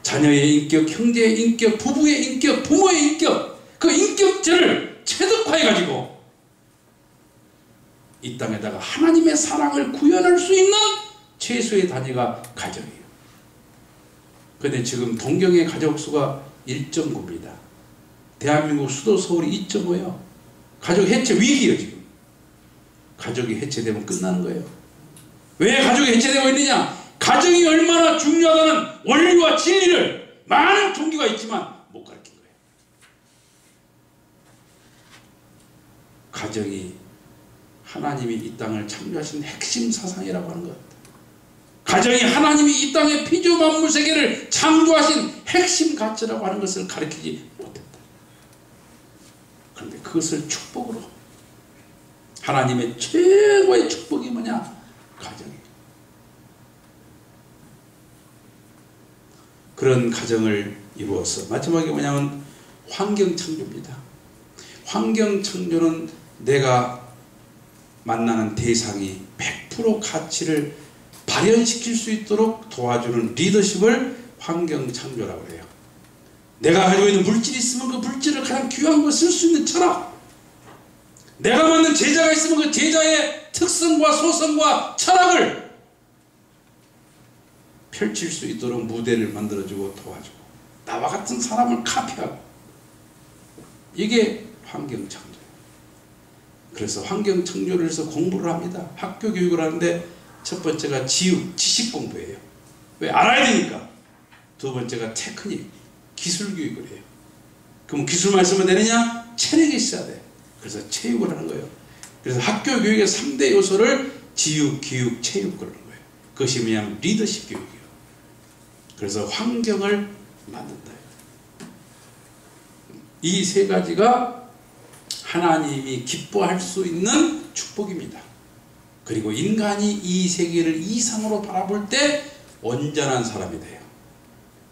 A: 자녀의 인격, 형제의 인격, 부부의 인격, 부모의 인격, 그 인격체를 체득화해가지고 이 땅에다가 하나님의 사랑을 구현할 수 있는 최소의 단위가 가정이에요. 그런데 지금 동경의 가족수가 1.9입니다. 대한민국 수도 서울이 2.5예요. 가족 해체 위기예요. 지금 가족이 해체되면 끝나는 거예요. 왜 가족이 해체되고 있느냐? 가정이 얼마나 중요하다는 원리와 진리를 많은 종교가 있지만 못 가르친 거예요. 가정이 하나님이 이 땅을 창조하신 핵심 사상이라고 하는 것. 가정이 하나님이 이 땅의 피조 만물 세계를 창조하신 핵심 가치라고 하는 것을 가르치지 못했다. 그런데 그것을 축복으로, 하나님의 최고의 축복이 뭐냐? 가정이에요. 그런 가정을 이루어서 마지막에 뭐냐면 환경창조입니다. 환경창조는 내가 만나는 대상이 100% 가치를 발현시킬 수 있도록 도와주는 리더십을 환경창조라고 해요. 내가 가지고 있는 물질이 있으면 그 물질을 가장 귀한 걸 쓸 수 있는 철학, 내가 만든 제자가 있으면 그 제자의 특성과 소성과 철학을 펼칠 수 있도록 무대를 만들어주고 도와주고, 나와 같은 사람을 카피하고, 이게 환경창조예요. 그래서 환경창조를 해서 공부를 합니다. 학교 교육을 하는데 첫 번째가 지식 공부예요. 왜? 알아야 되니까. 두 번째가 테크닉, 기술 교육을 해요. 그럼 기술만 쓰면 되느냐? 체력이 있어야 돼. 그래서 체육을 하는 거예요. 그래서 학교 교육의 3대 요소를 지육, 기육, 체육 그러는 거예요. 그것이 뭐냐면 리더십 교육이에요. 그래서 환경을 만든다. 이 세 가지가 하나님이 기뻐할 수 있는 축복입니다. 그리고 인간이 이 세계를 이상으로 바라볼 때 온전한 사람이 돼요.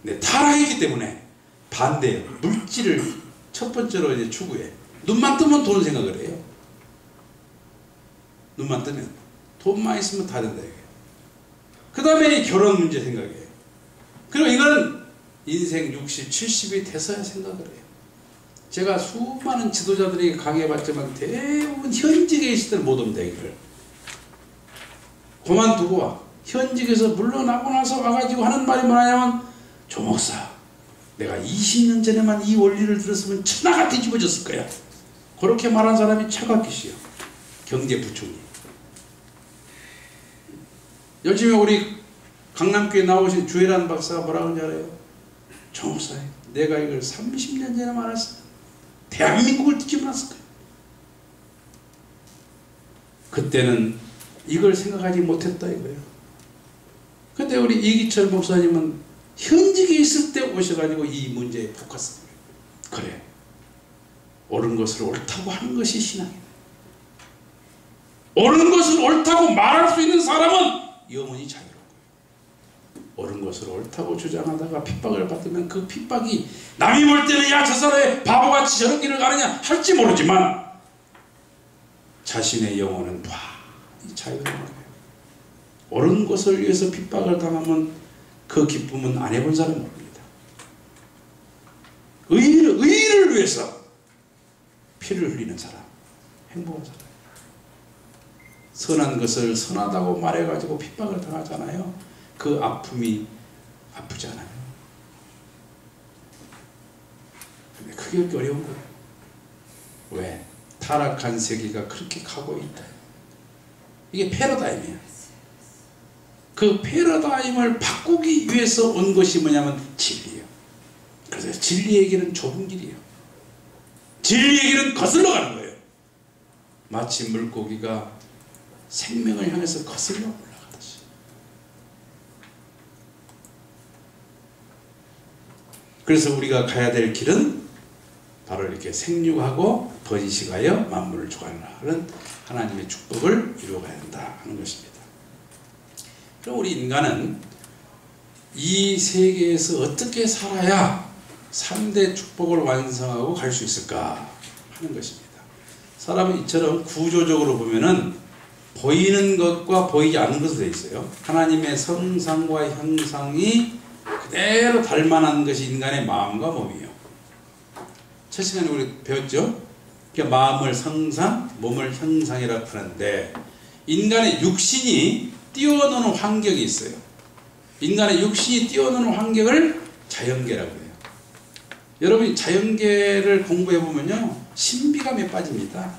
A: 근데 타락했기 때문에 반대예요. 물질을 첫 번째로 이제 추구해. 눈만 뜨면 돈 생각을 해요. 눈만 뜨면 돈만 있으면 다 된다. 그 다음에 결혼 문제 생각해요. 그리고 이건 인생 60, 70이 돼서야 생각을 해요. 제가 수많은 지도자들에게 강의해봤지만 대부분 현직에 있을 때는 못 옵니다. 이걸 그만두고 와. 현직에서 물러나고 나서 와가지고 하는 말이 뭐냐면, 조 목사, 내가 20년 전에만 이 원리를 들었으면 천하가 뒤집어졌을 거야. 그렇게 말한 사람이 최각기시요, 경제부총리. 요즘에 우리 강남교회 나오신 주혜란 박사가 뭐라고 하는지 알아요? 조 목사, 내가 이걸 30년 전에 말했어. 대한민국을 뒤집어놨을 거야. 그때는 이걸 생각하지 못했다 이거예요. 근데 우리 이기철 목사님은 현직에 있을 때 오셔가지고 이 문제에 포커스한 거예요. 그래, 옳은 것을 옳다고 하는 것이 신앙이다. 옳은 것을 옳다고 말할 수 있는 사람은 영원히 자유로운 거예요. 옳은 것을 옳다고 주장하다가 핍박을 받으면 그 핍박이 남이 볼 때는 야 저 사람이 바보같이 저런 길을 가느냐 할지 모르지만 자신의 영혼은 완전히 자유로운 거예요. 옳은 것을 위해서 핍박을 당하면 그 기쁨은 안 해본 사람은 모릅니다. 의를 위해서 피를 흘리는 사람, 행복한 사람. 선한 것을 선하다고 말해가지고 핍박을 당하잖아요. 그 아픔이 아프지 않아요. 근데 그게 어려운 거예요. 왜? 타락한 세계가 그렇게 가고 있다. 이게 패러다임이에요. 그 패러다임을 바꾸기 위해서 온 것이 뭐냐면 진리예요. 그래서 진리의 길은 좁은 길이에요. 진리의 길은 거슬러 가는 거예요. 마치 물고기가 생명을 향해서 거슬러 올라가듯이. 그래서 우리가 가야 될 길은 바로 이렇게 생육하고 번식하여 만물을 주관하는 하나님의 축복을 이루어가야 한다 하는 것입니다. 그럼 우리 인간은 이 세계에서 어떻게 살아야 3대 축복을 완성하고 갈 수 있을까 하는 것입니다. 사람은 이처럼 구조적으로 보면은 보이는 것과 보이지 않는 것으로 되어 있어요. 하나님의 성상과 형상이 그대로 닮아난 것이 인간의 마음과 몸이에요. 첫 시간에 우리 배웠죠? 그러니까 마음을 성상, 몸을 형상이라고 하는데 인간의 육신이 뛰어노는 환경이 있어요. 인간의 육신이 뛰어노는 환경을 자연계라고 해요. 여러분이 자연계를 공부해 보면요 신비감에 빠집니다.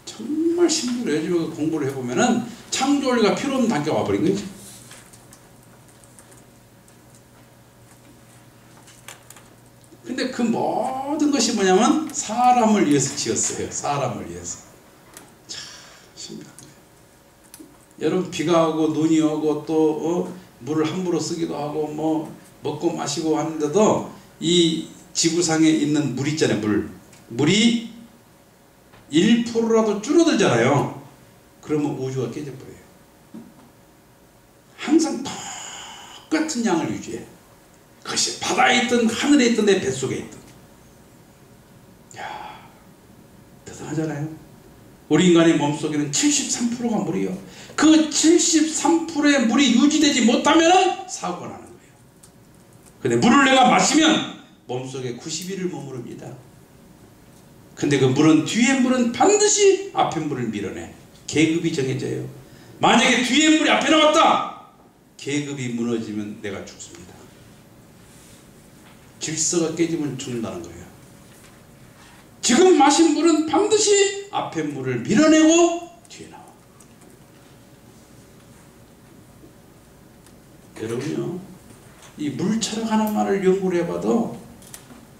A: 정말 신비로워요. 요즘 공부를 해보면은 창조원리가 필요 없는 단계가 와버린 거죠. 근데 그 모든 것이 뭐냐면 사람을 위해서 지었어요. 사람을 위해서. 참 신비합니다. 여러분 비가 오고 눈이 오고 또 물을 함부로 쓰기도 하고 뭐 먹고 마시고 하는데도 이 지구상에 있는 물 있잖아요. 물이 1%라도 줄어들잖아요. 그러면 우주가 깨져버려요. 항상 똑같은 양을 유지해. 그것이 바다에 있든 하늘에 있든 내 뱃속에 있든. 이야, 대단하잖아요. 우리 인간의 몸속에는 73%가 물이요. 그 73%의 물이 유지되지 못하면 사고가 나는 거예요. 근데 물을 내가 마시면 몸속에 91을 머무릅니다. 근데 그 물은 뒤에 물은 반드시 앞에 물을 밀어내. 계급이 정해져요. 만약에 뒤에 물이 앞에 나왔다. 계급이 무너지면 내가 죽습니다. 질서가 깨지면 죽는다는 거예요. 지금 마신 물은 반드시 앞에 물을 밀어내고 뒤에 나와. 여러분요, 이 물철학 하나만을 연구를 해봐도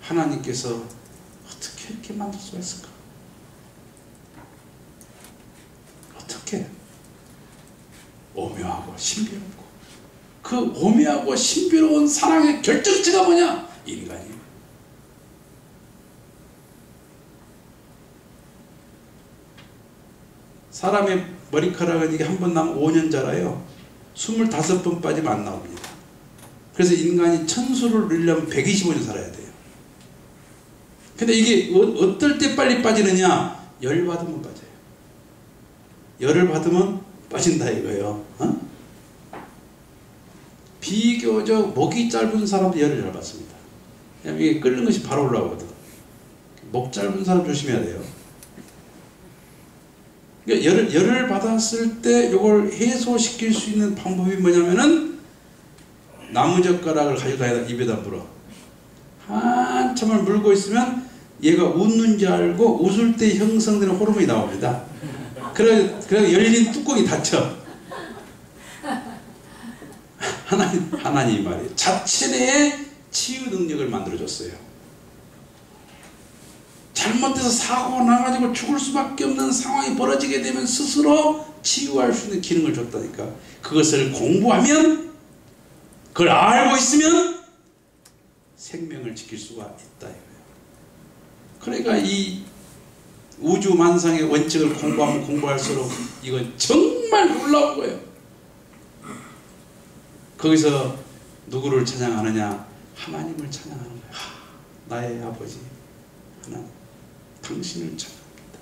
A: 하나님께서 어떻게 이렇게 만들 수가 있을까? 어떻게? 오묘하고 신비롭고 그 오묘하고 신비로운 사랑의 결정체가 뭐냐? 인간이에요. 사람의 머리카락은 이게 한 번 나면 5년 자라요. 25번 빠지면 안 나옵니다. 그래서 인간이 천수를 누리려면 125년 살아야 돼요. 근데 이게 어떨 때 빨리 빠지느냐? 열 받으면 빠져요. 열을 받으면 빠진다 이거예요. 어? 비교적 목이 짧은 사람도 열을 잘 받습니다. 왜냐면 이게 끓는 것이 바로 올라오거든. 목 짧은 사람 조심해야 돼요. 그러니까 열을 받았을 때 이걸 해소시킬 수 있는 방법이 뭐냐면은 나무젓가락을 가져다가 입에다 물어. 한참을 물고 있으면 얘가 웃는지 알고 웃을 때 형성되는 호르몬이 나옵니다. 그래 열린 뚜껑이 닫혀. 하나님이 말이에요. 자체 내에 치유 능력을 만들어줬어요. 잘못해서 사고가 나가지고 죽을 수밖에 없는 상황이 벌어지게 되면 스스로 치유할 수 있는 기능을 줬다니까. 그것을 공부하면, 그걸 알고 있으면 생명을 지킬 수가 있다 이거예요. 그러니까 이 우주 만상의 원칙을 공부하면 공부할수록 이건 정말 놀라운 거예요. 거기서 누구를 찬양하느냐? 하나님을 찬양하는 거예요. 나의 아버지 하나님, 당신을 찬양합니다.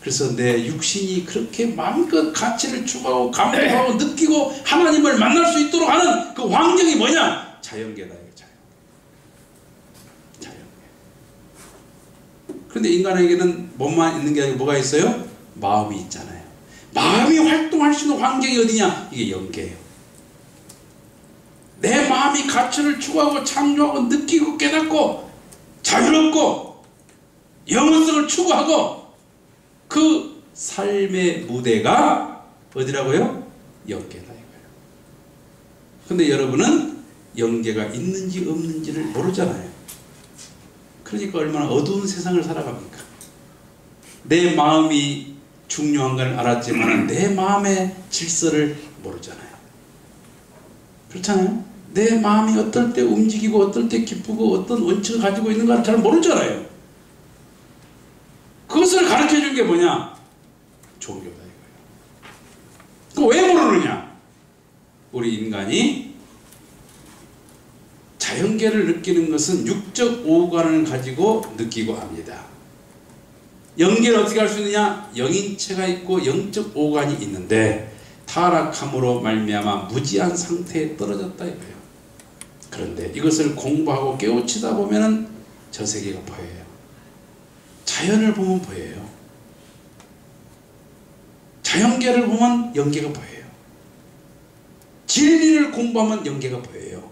A: 그래서 내 육신이 그렇게 마음껏 가치를 추구하고 감동하고 느끼고 하나님을 만날 수 있도록 하는 그 환경이 뭐냐? 자연계다. 자연계. 그런데 인간에게는 몸만 있는 게 아니고 뭐가 있어요? 마음이 있잖아요. 마음이 활동할 수 있는 환경이 어디냐? 이게 영계예요. 내 마음이 가치를 추구하고 창조하고 느끼고 깨닫고 자유롭고 영혼성을 추구하고 그 삶의 무대가 어디라고요? 영계다 이거예요. 근데 여러분은 영계가 있는지 없는지를 모르잖아요. 그러니까 얼마나 어두운 세상을 살아갑니까? 내 마음이 중요한 걸 알았지만 내 마음의 질서를 모르잖아요. 그렇잖아요? 내 마음이 어떨 때 움직이고 어떨 때 기쁘고 어떤 원칙을 가지고 있는가를 잘 모르잖아요. 그것을 가르쳐 준 게 뭐냐? 종교다 이거예요. 그거 왜 모르느냐? 우리 인간이 자연계를 느끼는 것은 육적 오감을 가지고 느끼고 합니다. 영계를 어떻게 할 수 있느냐? 영인체가 있고 영적 오감이 있는데 타락함으로 말미암아 무지한 상태에 떨어졌다 이거예요. 그런데 이것을 공부하고 깨우치다 보면은 저 세계가 보여요. 자연을 보면 보여요. 자연계를 보면 영계가 보여요. 진리를 공부하면 영계가 보여요.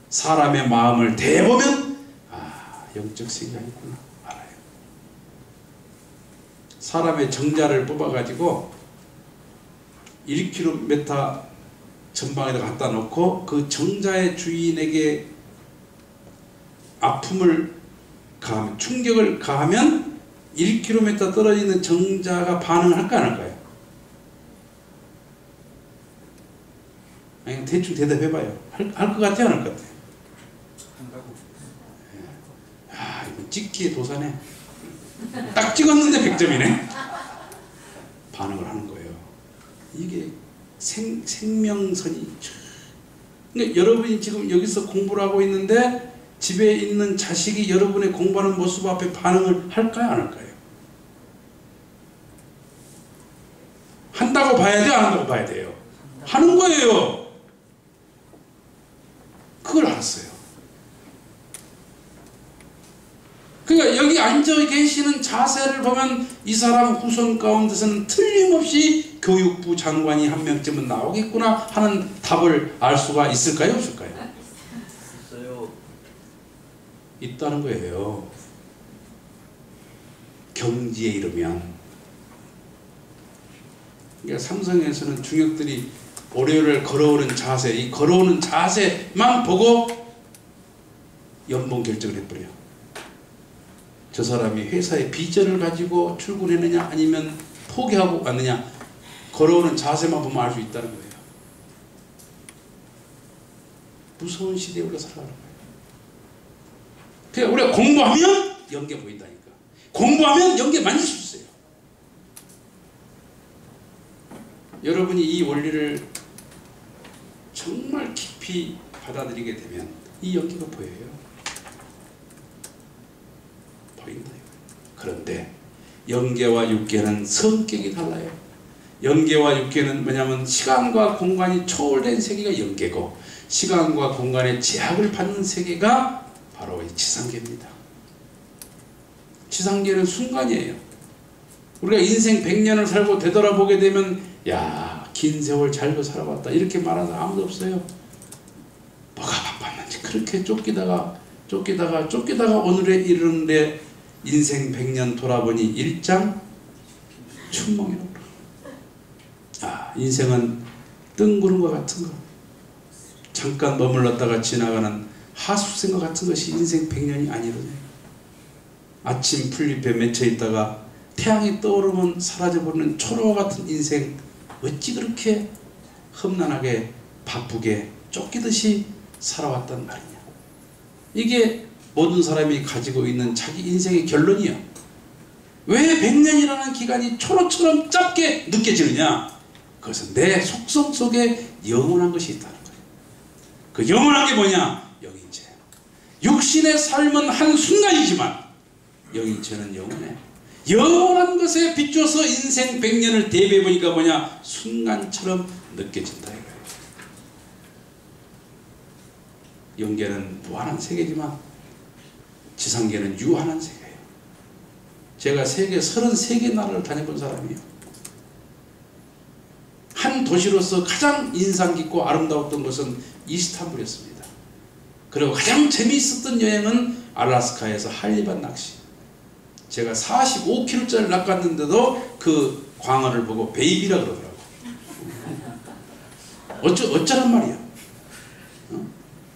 A: 사람의 마음을 대보면 영적 세계가 있구나 알아요. 사람의 정자를 뽑아가지고 1km 전방에다 갖다 놓고 그 정자의 주인에게 아픔을 가하면, 충격을 가하면 1km 떨어지는 정자가 반응을 할까 안 할까요? 아니, 대충 대답해봐요. 할 것 같아요? 안 할 것 같아요?
B: 한다고.
A: 이거 찍기에 도사네. 딱 찍었는데 100점이네. 반응을 하는 거예요. 이게 생명선이. 그러니까 여러분이 지금 여기서 공부를 하고 있는데 집에 있는 자식이 여러분의 공부하는 모습 앞에 반응을 할까요? 안 할까요? 한다고 봐야 돼요? 안 한다고 봐야 돼요? 하는 거예요. 그걸 알았어요. 그러니까 여기 앉아 계시는 자세를 보면 이 사람 후손 가운데서는 틀림없이 교육부 장관이 한 명쯤은 나오겠구나 하는 답을 알 수가 있을까요? 없을까요?
B: 있어요.
A: 있다는 거예요. 경지에 이르면. 그러니까 삼성에서는 중역들이 월요일을 걸어오는 자세, 이 걸어오는 자세만 보고 연봉 결정을 해버려요. 저 사람이 회사의 비전을 가지고 출근했느냐 아니면 포기하고 왔느냐, 걸어오는 자세만 보면 알 수 있다는 거예요. 무서운 시대에 우리가 살아가는 거예요. 그러니까 우리가 공부하면 영계 보인다니까. 공부하면 영계 만질 수 있어요. 여러분이 이 원리를 정말 깊이 받아들이게 되면 이 영계가 보여요. 보인다. 그런데 영계와 육계는 성격이 달라요. 영계와 육계는 뭐냐면 시간과 공간이 초월된 세계가 영계고, 시간과 공간의 제약을 받는 세계가 바로 이 지상계입니다. 지상계는 순간이에요. 우리가 인생 100년을 살고 되돌아보게 되면 야, 긴 세월 잘도 살아봤다 이렇게 말하는 사람 아무도 없어요. 뭐가 바빴는지 그렇게 쫓기다가 오늘에 이르는데 인생 100년 돌아보니 일장 춘몽이라고. 인생은 뜬구름과 같은 거, 잠깐 머물렀다가 지나가는 하수생과 같은 것이 인생 100년이 아니거든요. 아침 풀잎에 맺혀 있다가 태양이 떠오르면 사라져버리는 초로와 같은 인생, 어찌 그렇게 험난하게 바쁘게 쫓기듯이 살아왔단 말이냐. 이게 모든 사람이 가지고 있는 자기 인생의 결론이야. 왜 100년이라는 기간이 초로처럼 짧게 느껴지느냐? 그것은 내 속성 속에 영원한 것이 있다는 거예요. 그 영원한 게 뭐냐? 영인체. 육신의 삶은 한순간이지만 영인체는 영원해. 영원한 것에 비춰서 인생 100년을 대비해 보니까 뭐냐? 순간처럼 느껴진다 이거예요. 영계는 무한한 세계지만 지상계는 유한한 세계예요. 제가 세계 33개 나라를 다녀본 사람이에요. 한 도시로서 가장 인상 깊고 아름다웠던 것은 이스탄불이었습니다. 그리고 가장 재미있었던 여행은 알래스카에서 한리반 낚시. 제가 45km짜리를 낚았는데도 그 광어를 보고 베이비라 그러더라고. 어쩌란 말이야.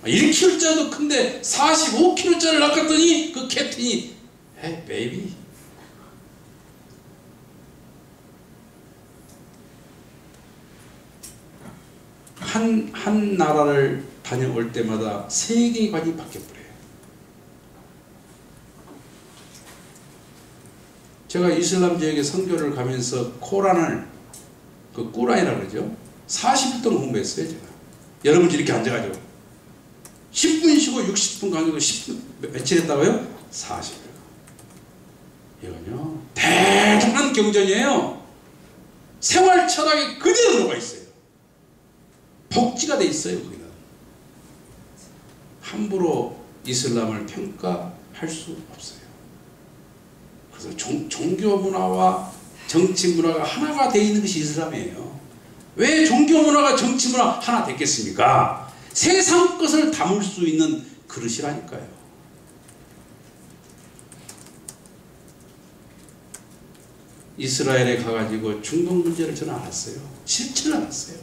A: 1kg짜리도 큰데 45kg짜리를 낚았더니 그 캡틴이 에이 베이비. 한 나라를 다녀올 때마다 세계관이 바뀌어버려요. 제가 이슬람 지역에 선교를 가면서 코란을 그 꾸란이라고 그러죠. 40일 동안 공부했어요. 제가 여러분 이렇게 앉아가지고 10분 쉬고 60분 가지고 10분 며칠 했다고요? 40일. 이건요 대단한 경전이에요. 생활 철학이 그대로 들어가 있어요. 복지가 돼 있어요. 거기는 함부로 이슬람을 평가할 수 없어요. 그래서 종교 문화와 정치 문화가 하나가 되어 있는 것이 이슬람이에요. 왜 종교 문화가 정치 문화 하나 됐겠습니까? 세상 것을 담을 수 있는 그릇이라니까요. 이스라엘에 가가지고 중동 문제를 저는 알았어요. 실체를 알았어요.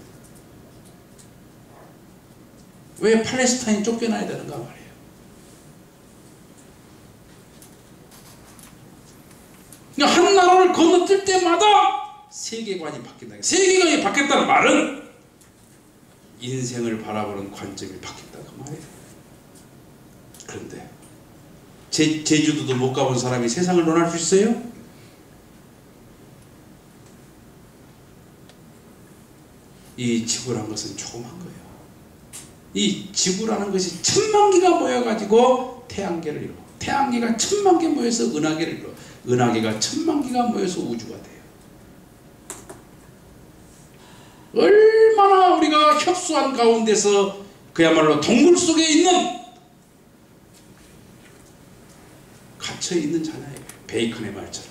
A: 왜 팔레스타인이 쫓겨나야 되는가 말이에요. 그러니까 한 나라를 건너뛸 때마다 세계관이 바뀐다. 세계관이 바뀌었다는 말은 인생을 바라보는 관점이 바뀐다 그 말이에요. 그런데 제주도도 못 가본 사람이 세상을 논할 수 있어요? 이 지구란 것은 조그만 거예요. 이 지구라는 것이 1000만 개가 모여가지고 태양계를 이루고 태양계가 1000만 개 모여서 은하계를 이루고 은하계가 1000만 개가 모여서 우주가 돼요. 얼마나 우리가 협소한 가운데서 그야말로 동굴 속에 있는 갇혀있는 자녀예요. 베이컨의 말처럼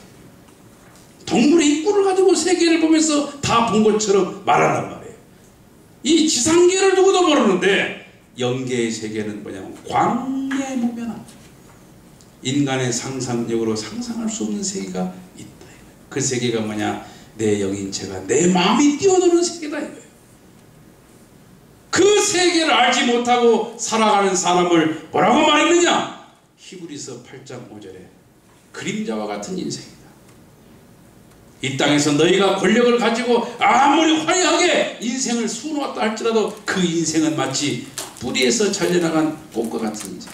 A: 동굴의 입구를 가지고 세계를 보면서 다 본 것처럼 말한단 말이에요. 이 지상계를 누구도 모르는데 영계의 세계는 뭐냐면 광대무변한 인간의 상상력으로 상상할 수 없는 세계가 있다. 그 세계가 뭐냐? 내 영인체가 내 마음이 뛰어노는 세계다 이거예요. 그 세계를 알지 못하고 살아가는 사람을 뭐라고 말했느냐? 히브리서 8장 5절에 그림자와 같은 인생이다. 이 땅에서 너희가 권력을 가지고 아무리 화려하게 인생을 수놓았다 할지라도 그 인생은 마치 뿌리에서 잘려나간 꽃과 같은 인생.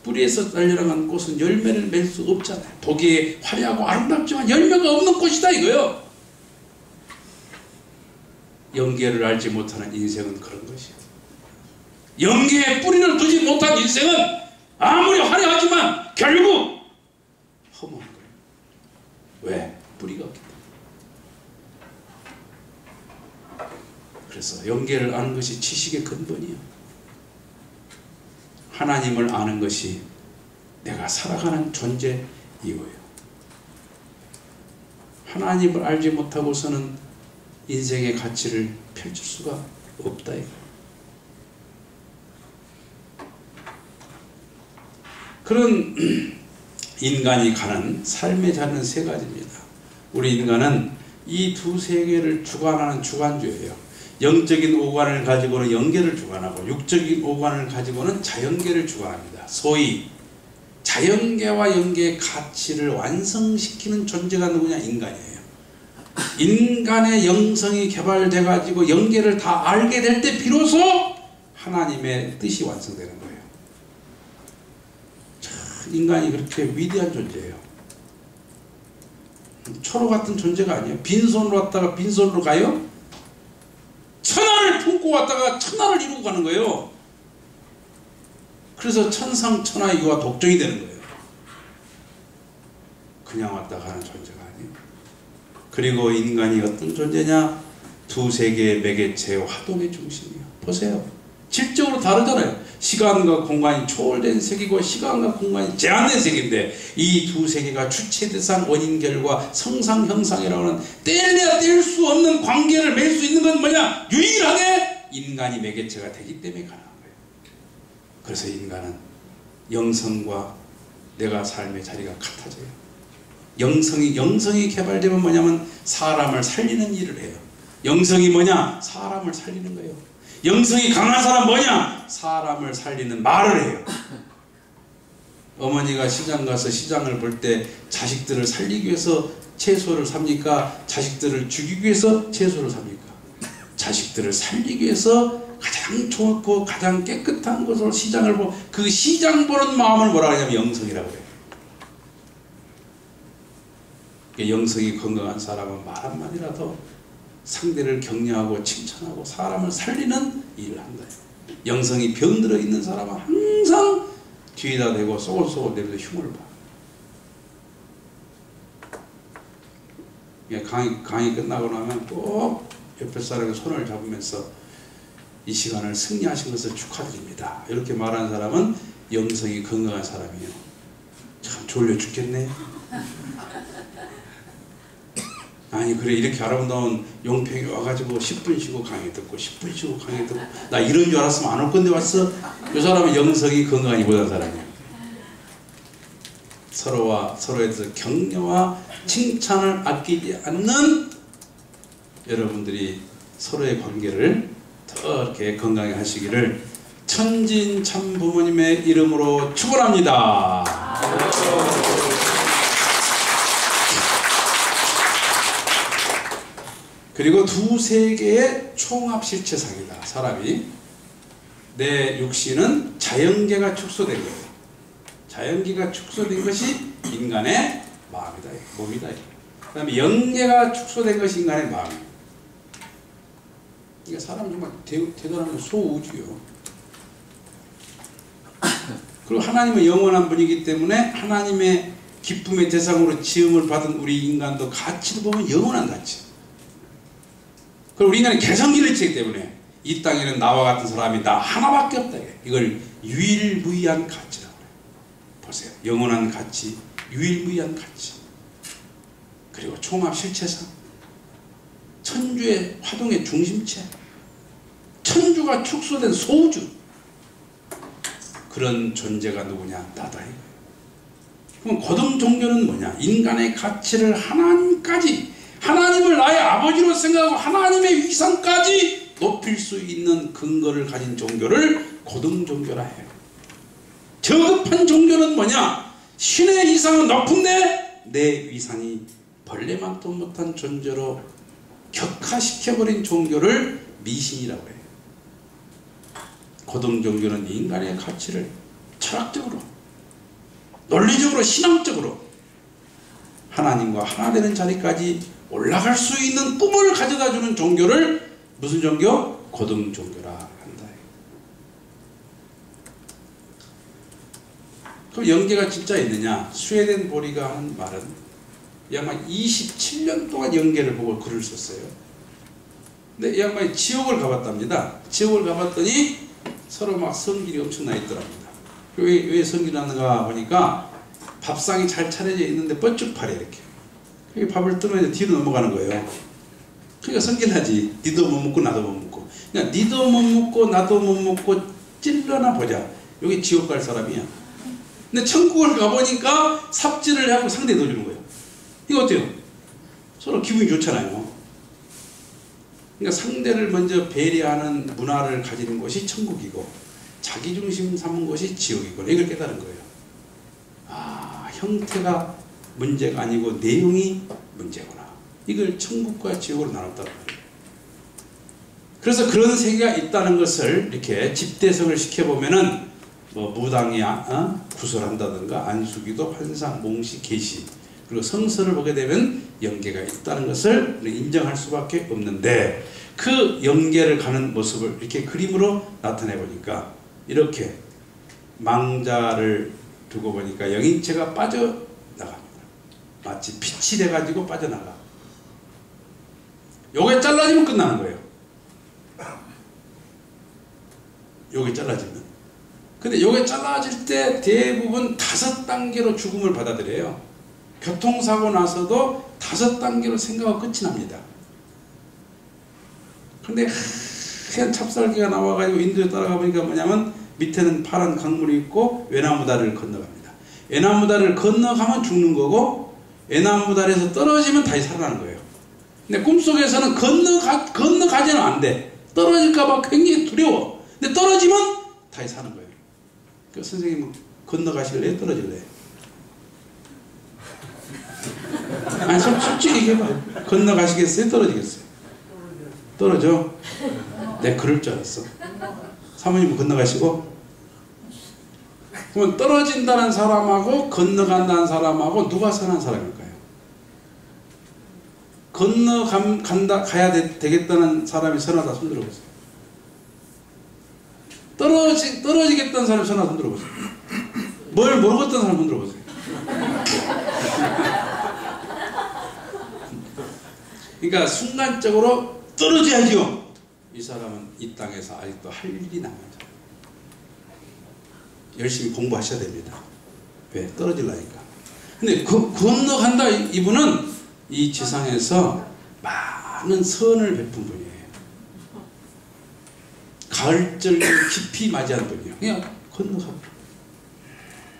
A: 뿌리에서 잘려나간 꽃은 열매를 맺을 수 없잖아요. 보기에 화려하고 아름답지만 열매가 없는 꽃이다 이거요. 영계를 알지 못하는 인생은 그런 것이에요. 영계에 뿌리를 두지 못한 인생은 아무리 화려하지만 결국 허무한 거예요. 왜? 뿌리가 없기 때문에. 그래서 영계를 아는 것이 지식의 근본이에요. 하나님을 아는 것이 내가 살아가는 존재 이유예요. 하나님을 알지 못하고서는 인생의 가치를 펼칠 수가 없다 이거예요. 그런 인간이 가는 삶의 자는 세 가지입니다. 우리 인간은 이 두 세계를 주관하는 주관주예요. 영적인 오관을 가지고는 영계를 주관하고 육적인 오관을 가지고는 자연계를 주관합니다. 소위 자연계와 영계의 가치를 완성시키는 존재가 누구냐? 인간이에요. 인간의 영성이 개발돼 가지고 영계를 다 알게 될 때 비로소 하나님의 뜻이 완성되는 거예요. 인간이 그렇게 위대한 존재예요. 초로 같은 존재가 아니에요. 빈손으로 왔다가 빈손으로 가요? 싣고 왔다가 천하를 이루고 가는 거예요. 그래서 천상천하 유화 독종이 되는 거예요. 그냥 왔다 가는 존재가 아니에요. 그리고 인간이 어떤 존재냐? 두 세계의 매개체 화동의 중심이에요. 보세요. 질적으로 다르잖아요. 시간과 공간이 초월된 세계고 시간과 공간이 제한된 세계인데 이 두 세계가 주체 대상 원인 결과 성상 형상이라고 하는 떼내야 뗄 수 없는 관계를 맺을 수 있는 건 뭐냐? 유일하게 인간이 매개체가 되기 때문에 가능한 거예요. 그래서 인간은 영성과 내가 삶의 자리가 같아져요. 영성이 개발되면 뭐냐면 사람을 살리는 일을 해요. 영성이 뭐냐? 사람을 살리는 거예요. 영성이 강한 사람 뭐냐? 사람을 살리는 말을 해요. 어머니가 시장 가서 시장을 볼 때 자식들을 살리기 위해서 채소를 삽니까? 자식들을 죽이기 위해서 채소를 삽니까? 자식들을 살리기 위해서 가장 좋고 가장 깨끗한 곳으로 시장을 보고 그 시장 보는 마음을 뭐라 하냐면 영성이라고 해요. 영성이 건강한 사람은 말 한마디라도 상대를 격려하고 칭찬하고 사람을 살리는 일을 한다. 영성이 병들어 있는 사람은 항상 뒤에다 대고 쏘골쏘골 내면서 흉을 봐. 강의 끝나고 나면 꼭 옆에 사람의 손을 잡으면서 이 시간을 승리하신 것을 축하드립니다. 이렇게 말하는 사람은 영성이 건강한 사람이에요. 참 졸려 죽겠네. 아니 그래 이렇게 아름다운 용평에 와가지고 10분 쉬고 강의 듣고 10분 쉬고 강의 듣고 나 이런 줄 알았으면 안 올 건데 왔어. 이 사람은 영성이 건강하지 못한 사람이에요. 서로와 서로에 대해서 격려와 칭찬을 아끼지 않는 여러분들이 서로의 관계를 더 이렇게 건강히 하시기를 천진참부모님의 이름으로 축원합니다. 그리고 두 세계의 총합실체상이다. 사람이 내 육신은 자연계가 축소된 거예요. 자연계가 축소된 것이 인간의 마음이다. 몸이다. 그 다음에 영계가 축소된 것이 인간의 마음이에요. 그러니까 사람은 정말 대단한 소우주요. 그리고 하나님은 영원한 분이기 때문에 하나님의 기쁨의 대상으로 지음을 받은 우리 인간도 가치도 보면 영원한 가치. 그리고 우리 인간은 개성기를 때문에 이 땅에는 나와 같은 사람이 나 하나밖에 없다. 이걸 유일무이한 가치라고 해요. 보세요. 영원한 가치, 유일무이한 가치. 그리고 총합실체상, 천주의 화동의 중심체, 천주가 축소된 소우주. 그런 존재가 누구냐? 나다. 그럼 고등종교는 뭐냐? 인간의 가치를 하나님까지, 하나님을 나의 아버지로 생각하고 하나님의 위상까지 높일 수 있는 근거를 가진 종교를 고등종교라 해요. 저급한 종교는 뭐냐? 신의 위상은 높은데 내 위상이 벌레만도 못한 존재로 격화시켜버린 종교를 미신이라고 해요. 고등종교는 인간의 가치를 철학적으로, 논리적으로, 신앙적으로 하나님과 하나 되는 자리까지 올라갈 수 있는 꿈을 가져다주는 종교를 무슨 종교? 고등종교라 한다. 그럼 영계가 진짜 있느냐? 스웨덴 보리가 한 말은 이 양반이 27년 동안 영계를 보고 글을 썼어요. 근데 이 양반이 지옥을 가봤답니다. 지옥을 가봤더니 서로 막 성질이 엄청나 있더랍니다. 왜 성질이 났는가 보니까 밥상이 잘 차려져 있는데 뻘쭉파래 이렇게. 밥을 뜨면 이제 뒤로 넘어가는 거예요. 그러니까 성질나지. 니도 못 먹고 나도 못 먹고. 그러니까 니도 못 먹고 나도 못 먹고 찔러나 보자. 여기 지옥 갈 사람이야. 근데 천국을 가보니까 삽질을 하고 상대 넣어주는 거예요. 이거 어때요? 서로 기분이 좋잖아요. 그러니까 상대를 먼저 배려하는 문화를 가지는 것이 천국이고 자기중심 삼은 것이 지옥이고 이걸 깨달은 거예요. 아, 형태가 문제가 아니고 내용이 문제구나. 이걸 천국과 지옥으로 나눴다는 거예요. 그래서 그런 세계가 있다는 것을 이렇게 집대성을 시켜보면은 뭐 무당이 구설한다든가 안수기도, 환상, 몽시, 계시 그리고 성서를 보게 되면 영계가 있다는 것을 인정할 수밖에 없는데 그 연계를 가는 모습을 이렇게 그림으로 나타내 보니까 이렇게 망자를 두고 보니까 영인체가 빠져나갑니다. 마치 빛이 돼가지고 빠져나가. 요게 잘라지면 끝나는 거예요. 요게 잘라지면. 근데 요게 잘라질 때 대부분 5단계로 죽음을 받아들여요. 교통사고 나서도 5단계로 생각하고 끝이 납니다. 근데 하얀 찹쌀기가 나와가지고 인도에 따라가 보니까 뭐냐면 밑에는 파란 강물이 있고 외나무다리를 건너갑니다. 외나무다리를 건너가면 죽는 거고 외나무다리에서 떨어지면 다시 살아나는 거예요. 근데 꿈속에서는 건너가지는 안 돼. 떨어질까봐 굉장히 두려워. 근데 떨어지면 다시 사는 거예요. 그 선생님은 건너가실래요? 떨어질래요? 아니 솔직히 얘기해봐요. 건너가시겠어요? 떨어지겠어요? 떨어져? 내가 그럴 줄 알았어. 사모님은 건너가시고? 그러면 떨어진다는 사람하고 건너간다는 사람하고 누가 선한 사람일까요? 가야 되겠다는 사람이 선하다 손 들어보세요. 떨어지겠다는 사람이 선하다 손 들어보세요. 뭘 모르겠다는 사람 손 들어보세요. 그러니까 순간적으로 떨어져야죠. 이 사람은 이 땅에서 아직도 할 일이 남아요. 열심히 공부하셔야 됩니다. 왜? 떨어지려니까. 근데 건너간다 이분은 이 지상에서 많은 선을 베푼 분이에요. 가을절 깊이 맞이한 분이에요. 그냥 건너가고.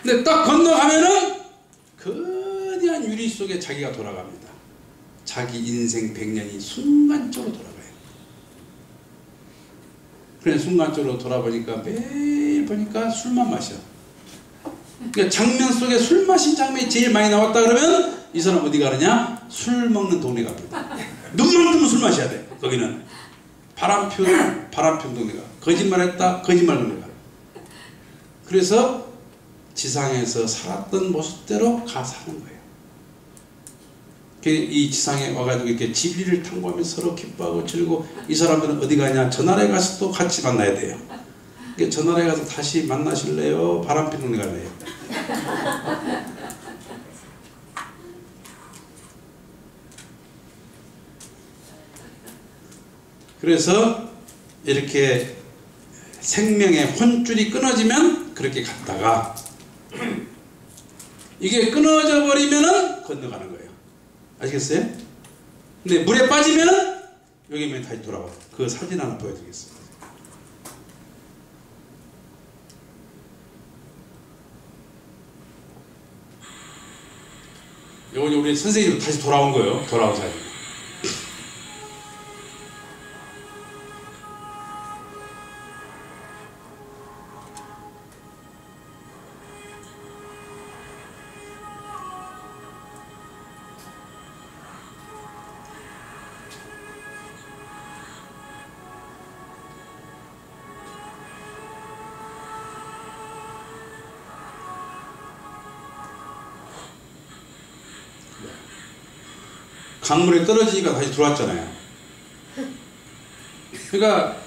A: 근데 딱 건너가면은 거대한 유리 속에 자기가 돌아갑니다. 자기 인생 100년이 순간적으로 돌아가요. 그래 순간적으로 돌아보니까 매일 보니까 술만 마셔. 그러니까 장면 속에 술 마신 장면이 제일 많이 나왔다 그러면 이 사람 어디 가느냐? 술 먹는 동네 갑니다. 눈만 뜨면 술 마셔야 돼. 거기는 바람 피운 동네가. 거짓말했다 거짓말 동네가. 그래서 지상에서 살았던 모습대로 가 사는 거예요. 이 지상에 와가지고 이렇게 진리를 탐구하면서 서로 기뻐하고 즐기고. 이 사람들은 어디 가냐? 저 나라에 가서 또 같이 만나야 돼요. 그러니까 저 나라에 가서 다시 만나실래요? 바람 피는 데 갈래요? 그래서 이렇게 생명의 혼줄이 끊어지면 그렇게 갔다가 이게 끊어져 버리면은 건너가는 거예요. 아시겠어요? 근데 물에 빠지면은 여기면 다시 돌아와요. 그 사진 하나 보여드리겠습니다. 요거 우리 선생님으로 다시 돌아온 거예요. 돌아온 사진. 강물에 떨어지니까 다시 들어왔잖아요. 그러니까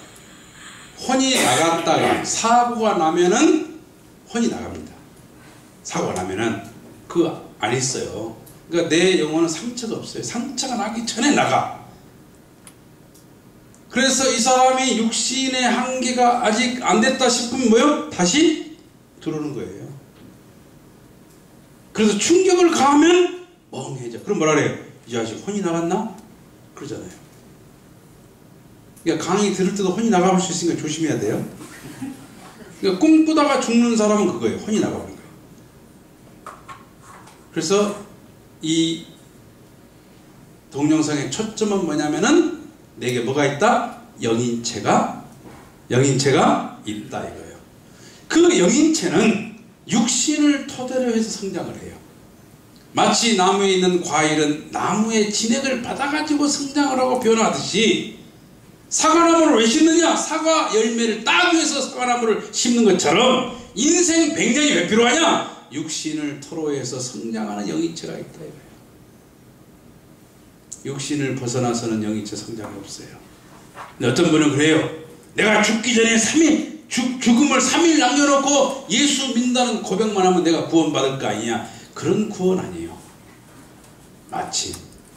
A: 혼이 나갔다가 사고가 나면은 혼이 나갑니다. 사고가 나면은 그거 안 있어요. 그러니까 내 영혼은 상처가 없어요. 상처가 나기 전에 나가. 그래서 이 사람이 육신의 한계가 아직 안 됐다 싶으면 뭐요? 다시 들어오는 거예요. 그래서 충격을 가하면 멍해져. 그럼 뭐라 그래요? 이 자식 혼이 나갔나? 그러잖아요. 그러니까 강의 들을 때도 혼이 나가볼 수 있으니까 조심해야 돼요. 그러니까 꿈꾸다가 죽는 사람은 그거예요. 혼이 나가버린 거예요. 그래서 이 동영상의 초점은 뭐냐면은 내게 뭐가 있다? 영인체가 있다 이거예요. 그 영인체는 육신을 토대로 해서 성장을 해요. 마치 나무에 있는 과일은 나무의 진액을 받아가지고 성장을 하고 변화하듯이 사과나무를 왜 심느냐? 사과 열매를 따기 위해서 사과나무를 심는 것처럼 인생 100년이 왜 필요하냐? 육신을 토로해서 성장하는 영인체가 있다 이거예요. 육신을 벗어나서는 영인체 성장이 없어요. 근데 어떤 분은 그래요. 내가 죽기 전에 3일 죽음을 3일 남겨놓고 예수 믿는다는 고백만 하면 내가 구원받을 거 아니냐. 그런 구원 아니에요. 마치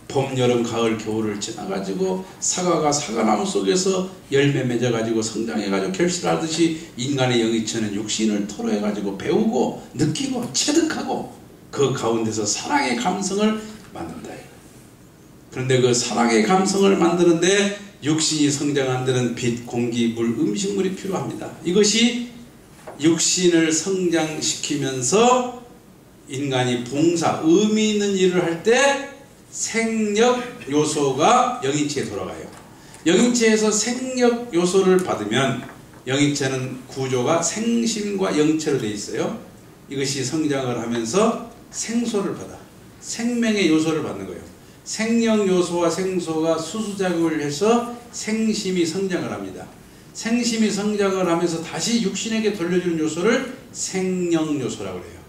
A: 봄, 여름, 가을, 겨울을 지나가지고 사과가 사과나무 속에서 열매 맺어가지고 성장해가지고 결실하듯이 인간의 영이체는 육신을 토로해가지고 배우고 느끼고 체득하고 그 가운데서 사랑의 감성을 만든다. 그런데 그 사랑의 감성을 만드는데 육신이 성장한 데는 빛, 공기, 물, 음식물이 필요합니다. 이것이 육신을 성장시키면서 인간이 봉사, 의미 있는 일을 할 때 생력 요소가 영인체에 돌아가요. 영인체에서 생력 요소를 받으면 영인체는 구조가 생심과 영체로 되어 있어요. 이것이 성장을 하면서 생소를 받아 생명의 요소를 받는 거예요. 생명 요소와 생소가 수수작용을 해서 생심이 성장을 합니다. 생심이 성장을 하면서 다시 육신에게 돌려주는 요소를 생령 요소라고 해요.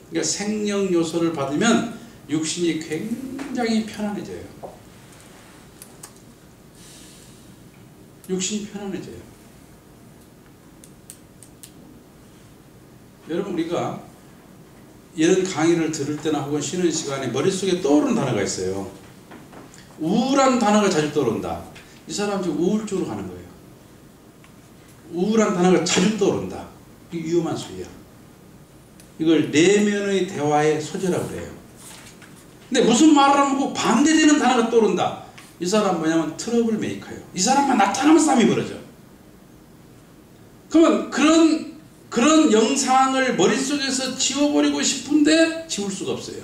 A: 그러니까 생령 요소를 받으면 육신이 굉장히 편안해져요. 육신이 편안해져요. 여러분, 우리가 이런 강의를 들을 때나 혹은 쉬는 시간에 머릿속에 떠오르는 단어가 있어요. 우울한 단어가 자주 떠오른다. 이 사람 지금 우울증으로 가는 거예요. 우울한 단어가 자주 떠오른다. 이게 위험한 수위야. 이걸 내면의 대화의 소재라고 그래요. 근데 무슨 말을 하면 꼭 반대되는 단어가 떠오른다. 이 사람 뭐냐면 트러블 메이커예요. 이 사람만 나타나면 싸움이 벌어져. 그러면 그런 영상을 머릿속에서 지워버리고 싶은데 지울 수가 없어요.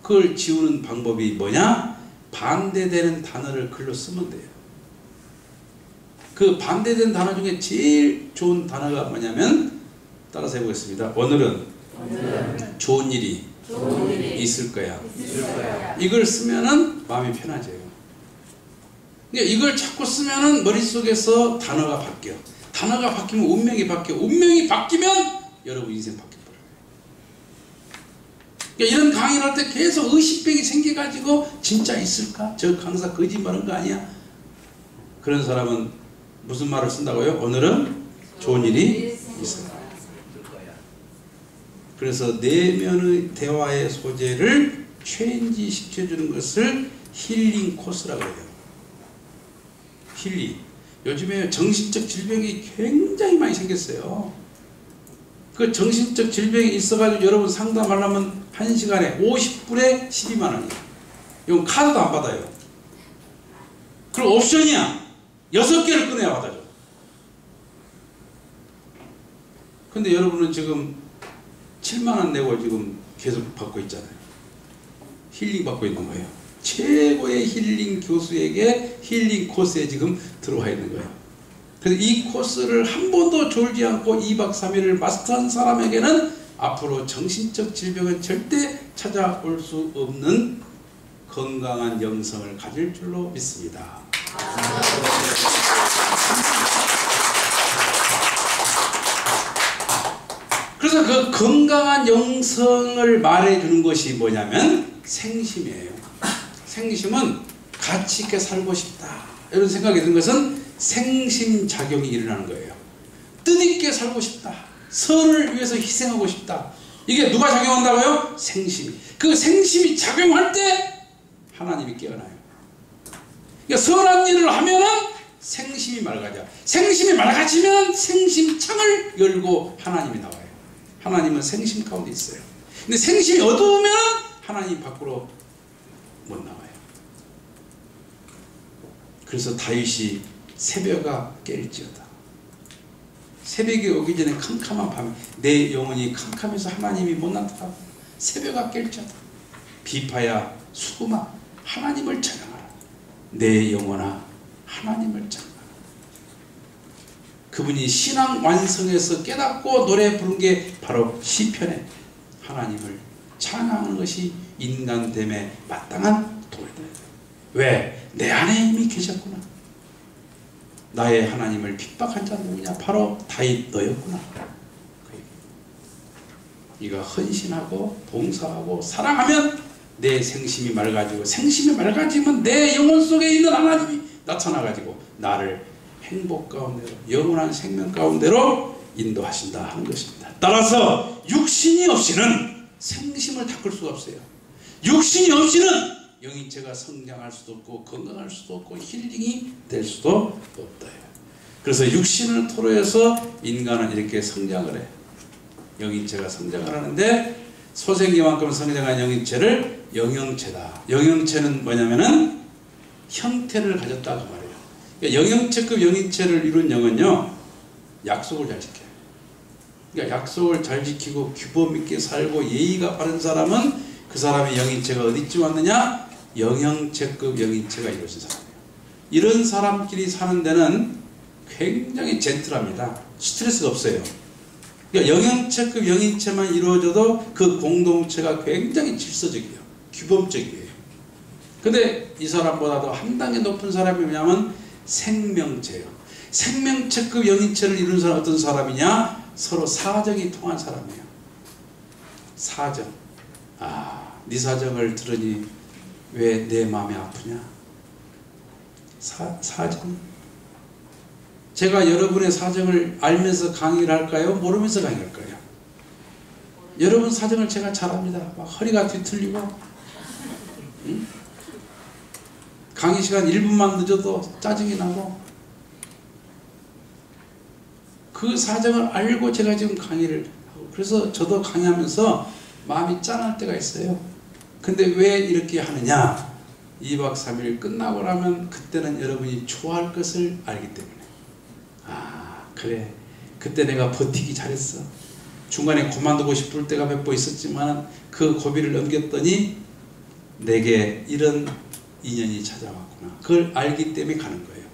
A: 그걸 지우는 방법이 뭐냐? 반대되는 단어를 글로 쓰면 돼요. 그 반대되는 단어 중에 제일 좋은 단어가 뭐냐면, 따라서 해보겠습니다. 오늘은 좋은 일이 있을 거야. 이걸 쓰면은 마음이 편해져요. 그러니까 이걸 자꾸 쓰면은 머릿속에서 단어가 바뀌어. 단어가 바뀌면 운명이 바뀌어. 운명이 바뀌면 여러분 인생 바뀌어버려요. 그러니까 이런 강의를 할 때 계속 의식병이 생겨가지고 진짜 있을까? 저 강사 거짓말한 거 아니야? 그런 사람은 무슨 말을 쓴다고요? 오늘은 좋은 일이 있을 거야. 그래서 내면의 대화의 소재를 체인지 시켜주는 것을 힐링 코스라고 해요. 힐링. 요즘에 정신적 질병이 굉장히 많이 생겼어요. 그 정신적 질병이 있어가지고 여러분 상담하려면 1시간에 50불에 12만 원이에요. 이건 카드도 안 받아요. 그리고 옵션이야. 6개를 끊어야 받아줘. 근데 여러분은 지금 7만 원 내고 지금 계속 받고 있잖아요. 힐링 받고 있는 거예요. 최고의 힐링 교수에게 힐링 코스에 지금 들어와 있는 거예요. 그래서 이 코스를 한 번도 졸지 않고 2박 3일을 마스터한 사람에게는 앞으로 정신적 질병은 절대 찾아올 수 없는 건강한 영성을 가질 줄로 믿습니다. 그래서 그 건강한 영성을 말해주는 것이 뭐냐면 생심이에요. 생심은 가치 있게 살고 싶다 이런 생각이 든 것은 생심작용이 일어나는 거예요. 뜻있게 살고 싶다. 선을 위해서 희생하고 싶다. 이게 누가 작용한다고요? 생심이. 그 생심이 작용할 때 하나님이 깨어나요. 그러니까 선한 일을 하면은 생심이 맑아져. 생심이 맑아지면 생심창을 열고 하나님이 나와요. 하나님은 생심 가운데 있어요. 근데 생심이 어두우면 하나님 밖으로 못 나와요. 그래서 다윗이 새벽아 깰지어다. 새벽이 오기 전에 캄캄한 밤에 내 영혼이 캄캄해서 하나님이 못 나타나고 새벽아 깰지어다. 비파야 수금아 하나님을 찬양하라. 내 영혼아 하나님을 찬양하라. 그분이 신앙 완성에서 깨닫고 노래 부른 게 바로 시편에 하나님을 찬양하는 것이 인간됨에 마땅한 도리다. 왜? 내 안에 이미 계셨구나. 나의 하나님을 핍박한 자 누구냐? 바로 다윗 너였구나. 네가 헌신하고 봉사하고 사랑하면 내 생심이 맑아지고 생심이 맑아지면 내 영혼 속에 있는 하나님이 나타나가지고 나를 행복 가운데로 영원한 생명 가운데로 인도하신다 하는 것입니다. 따라서 육신이 없이는 생심을 닦을 수가 없어요. 육신이 없이는 영인체가 성장할 수도 없고 건강할 수도 없고 힐링이 될 수도 없다. 그래서 육신을 토로해서 인간은 이렇게 성장을 해. 영인체가 성장을 하는데 소생기만큼 성장한 영인체를 영영체다. 영영체는 뭐냐면은 형태를 가졌다 그 말이에요. 그러니까 영영체급 영인체를 이룬 영은요 약속을 잘 지켜요. 그러니까 약속을 잘 지키고 규범 있게 살고 예의가 바른 사람은 그 사람의 영인체가 어디쯤 왔느냐? 영영체급 영인체가 이루어진 사람이에요. 이런 사람끼리 사는 데는 굉장히 젠틀합니다. 스트레스가 없어요. 그러니까 영영체급 영인체만 이루어져도 그 공동체가 굉장히 질서적이에요. 규범적이에요. 근데 이 사람보다도 한 단계 높은 사람이 뭐냐면 생명체예요. 생명체급 영인체를 이룬 사람 어떤 사람이냐? 서로 사정이 통한 사람이에요. 사정. 네 사정을 들으니 왜 내 마음이 아프냐? 사정. 제가 여러분의 사정을 알면서 강의를 할까요? 모르면서 강의를 할까요? 여러분 사정을 제가 잘 압니다. 막 허리가 뒤틀리고 응? 강의 시간 1분만 늦어도 짜증이 나고 그 사정을 알고 제가 지금 강의를 하고 그래서 저도 강의하면서 마음이 짠할 때가 있어요. 근데 왜 이렇게 하느냐? 2박 3일 끝나고 나면 그때는 여러분이 좋아할 것을 알기 때문에 그래 그때 내가 버티기 잘했어. 중간에 그만두고 싶을 때가 몇 번 있었지만 그 고비를 넘겼더니 내게 이런 인연이 찾아왔구나. 그걸 알기 때문에 가는 거예요.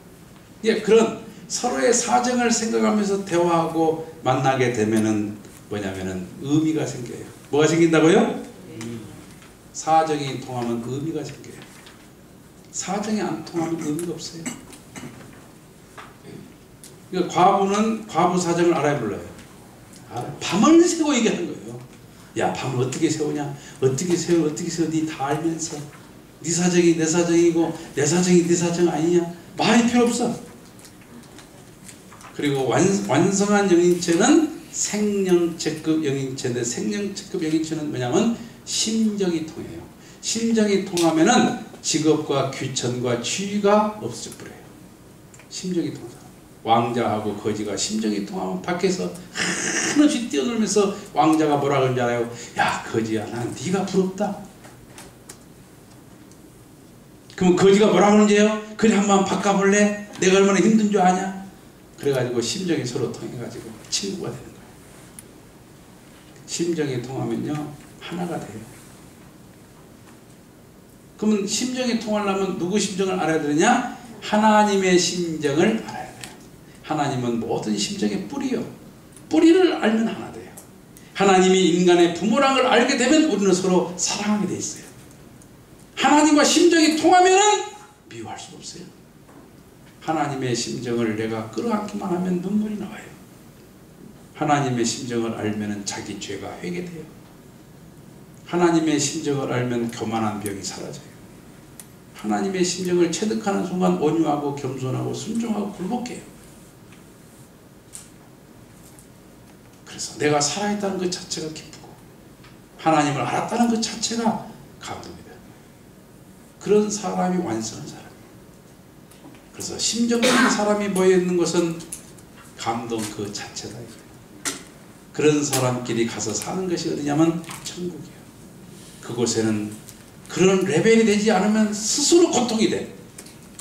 A: 예, 그런 서로의 사정을 생각하면서 대화하고 만나게 되면은 뭐냐면은 의미가 생겨요. 뭐가 생긴다고요? 사정이 통하면 의미가 생겨요. 사정이 안 통하면 의미가 없어요. 그러니까 과부는 과부 사정을 알아야 몰라요. 밤을 새고 얘기하는 거예요. 야, 밤을 어떻게 세우냐? 어떻게 세워? 니 다 알면서 네 사정이 내 사정이고 내 사정이 네 사정 아니냐? 말이 필요 없어. 그리고 완성한 영인체는 생명체급 영인체인데 생명체급 영인체는 뭐냐면 심정이 통해요. 심정이 통하면은 직업과 귀천과 취가 없을 거예요. 심정이 통하다. 왕자하고 거지가 심정이 통하면 밖에서 한없이 뛰어놀면서 왕자가 뭐라 그러는지 알아요? 야, 거지야, 난 네가 부럽다. 그럼 거지가 뭐라 그러는지요? 그래, 한번 바꿔볼래? 내가 얼마나 힘든 줄 아냐? 그래가지고 심정이 서로 통해가지고 친구가 되는 거예요. 심정이 통하면요 하나가 돼요. 그러면 심정이 통하려면 누구 심정을 알아야 되느냐? 하나님의 심정을 알아야 돼요. 하나님은 모든 심정의 뿌리요. 뿌리를 알면 하나 돼요. 하나님이 인간의 부모란 걸 알게 되면 우리는 서로 사랑하게 돼 있어요. 하나님과 심정이 통하면 미워할 수 없어요. 하나님의 심정을 내가 끌어안기만 하면 눈물이 나와요. 하나님의 심정을 알면 자기 죄가 회개돼요. 하나님의 심정을 알면 교만한 병이 사라져요. 하나님의 심정을 체득하는 순간 온유하고 겸손하고 순종하고 굴복해요. 그래서 내가 살아있다는 것 자체가 기쁘고 하나님을 알았다는 것 자체가 감동이 돼요. 그런 사람이 완성한 사람이에요. 그래서 심정적인 사람이 모여있는 것은 감동 그 자체다. 그런 사람끼리 가서 사는 것이 어디냐면 천국이에요. 그곳에는 그런 레벨이 되지 않으면 스스로 고통이 돼.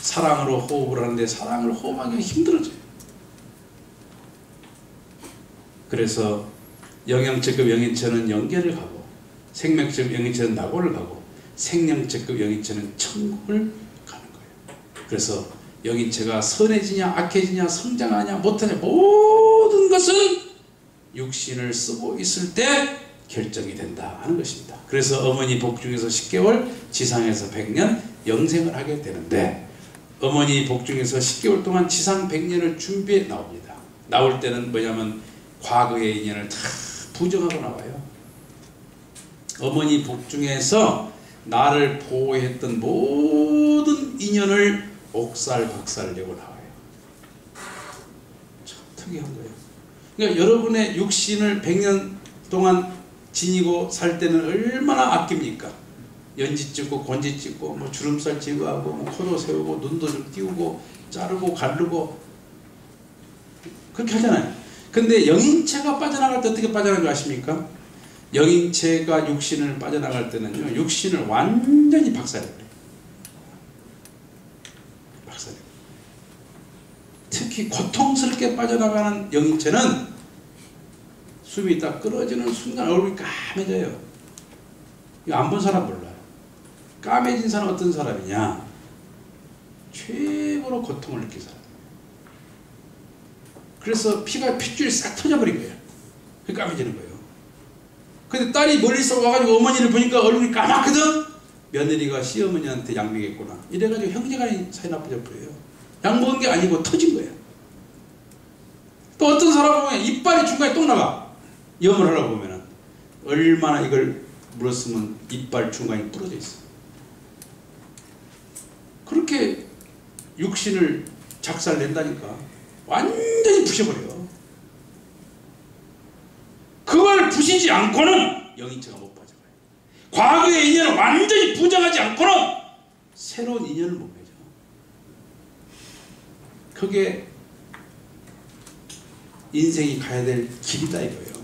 A: 사랑으로 호흡을 하는데 사랑을 호흡하기가 힘들어져요. 그래서 영영체급 영인체는 영계를 가고 생명체급 영인체는 낙원을 가고 생명체급 영인체는 천국을 가는 거예요. 그래서 영인체가 선해지냐 악해지냐 성장하냐 못하냐 모든 것은 육신을 쓰고 있을 때 결정이 된다 하는 것입니다. 그래서 어머니 복 중에서 10개월, 지상에서 100년 영생을 하게 되는데 어머니 복 중에서 10개월 동안 지상 100년을 준비해 나옵니다. 나올 때는 뭐냐면 과거의 인연을 다 부정하고 나와요. 어머니 복 중에서 나를 보호했던 모든 인연을 옥살박살 내고 나와요. 특이한 거예요. 그러니까 여러분의 육신을 100년 동안 지니고 살 때는 얼마나 아낍니까? 연지 찍고 권지 찍고 뭐 주름살 제거하고 뭐 코도 세우고 눈도 좀 띄우고 자르고 가르고 그렇게 하잖아요. 근데 영인체가 빠져나갈 때 어떻게 빠져나가는 줄 아십니까? 영인체가 육신을 빠져나갈 때는요, 육신을 완전히 박살내버려요. 박살내버려요. 특히 고통스럽게 빠져나가는 영인체는 숨이 딱 끊어지는 순간 얼굴이 까매져요. 이거 안 본 사람 몰라요. 까매진 사람 어떤 사람이냐? 최고로 고통을 느낀 사람. 그래서 핏줄이 싹 터져버린 거예요. 그게 까매지는 거예요. 근데 딸이 멀리서 와가지고 어머니를 보니까 얼굴이 까맣거든? 며느리가 시어머니한테 약 먹였구나. 이래가지고 형제간이 사이 나빠져 버려요. 약 먹은 게 아니고 터진 거예요. 또 어떤 사람 보면 이빨이 중간에 똥 나가. 염을 하려고 보면은 얼마나 이걸 물었으면 이빨 중간이 부러져 있어. 그렇게 육신을 작살낸다니까. 완전히 부셔버려요. 그걸 부시지 않고는 영인체가 못 빠져요. 과거의 인연을 완전히 부정하지 않고는 새로운 인연을 못 맺어. 그게 인생이 가야 될 길이다 이거예요.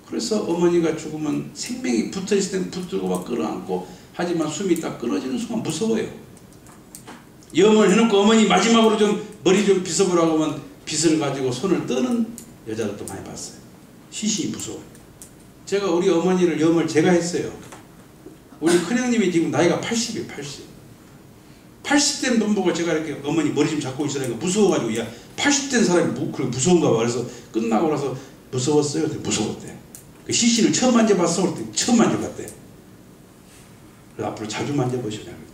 A: 그래서 어머니가 죽으면 생명이 붙어있을 때는 붙들고 막 끌어안고 하지만 숨이 딱 끊어지는 순간 무서워요. 염을 해놓고 어머니 마지막으로 좀 머리 좀 빗어보라고 하면 빗을 가지고 손을 떠는 여자들도 많이 봤어요. 시신이 무서워요. 제가 우리 어머니를 염을 제가 했어요. 우리 큰형님이 지금 나이가 80이에요. 80된 분 보고 제가 이렇게 어머니 머리 좀 잡고 있으라니까 무서워가지고, 야 80된 사람이 그래 무서운가 봐. 그래서 끝나고 나서 무서웠어요. 무서웠대. 그 시신을 처음 만져봤어. 그랬더니 처음 만져봤대. 그래서 앞으로 자주 만져보시라고.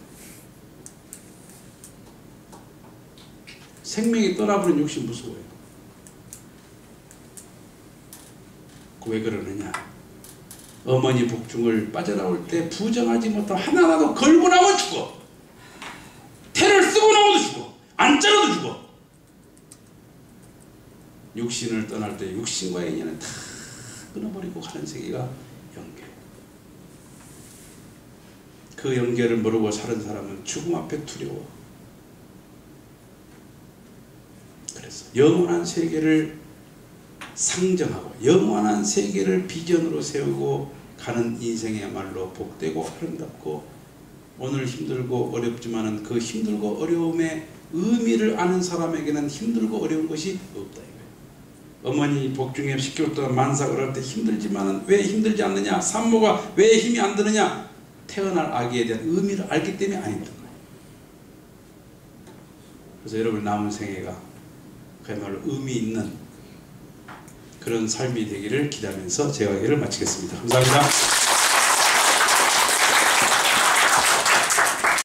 A: 생명이 떠나버린 욕심 무서워요. 왜 그러느냐? 어머니 복중을 빠져나올 때 부정하지 못하면 하나라도 걸고 나면 죽어. 태를 쓰고 나오도 죽어. 안 자라도 죽어. 육신을 떠날 때 육신과의 인연을 다 끊어버리고 가는 세계가 연계. 그 연계를 모르고 사는 사람은 죽음 앞에 두려워. 그래서 영원한 세계를 상정하고 영원한 세계를 비전으로 세우고 가는 인생이야말로 복되고 아름답고, 오늘 힘들고 어렵지만은 그 힘들고 어려움의 의미를 아는 사람에게는 힘들고 어려운 것이 없다 이거예요. 어머니 복중에 10개월 동안 만삭을 할 때 힘들지만은 왜 힘들지 않느냐? 산모가 왜 힘이 안 드느냐? 태어날 아기에 대한 의미를 알기 때문에 안 힘든 거예요. 그래서 여러분 남은 생애가 그야말로 의미 있는 그런 삶이 되기를 기대하면서 제 강의를 마치겠습니다. 감사합니다.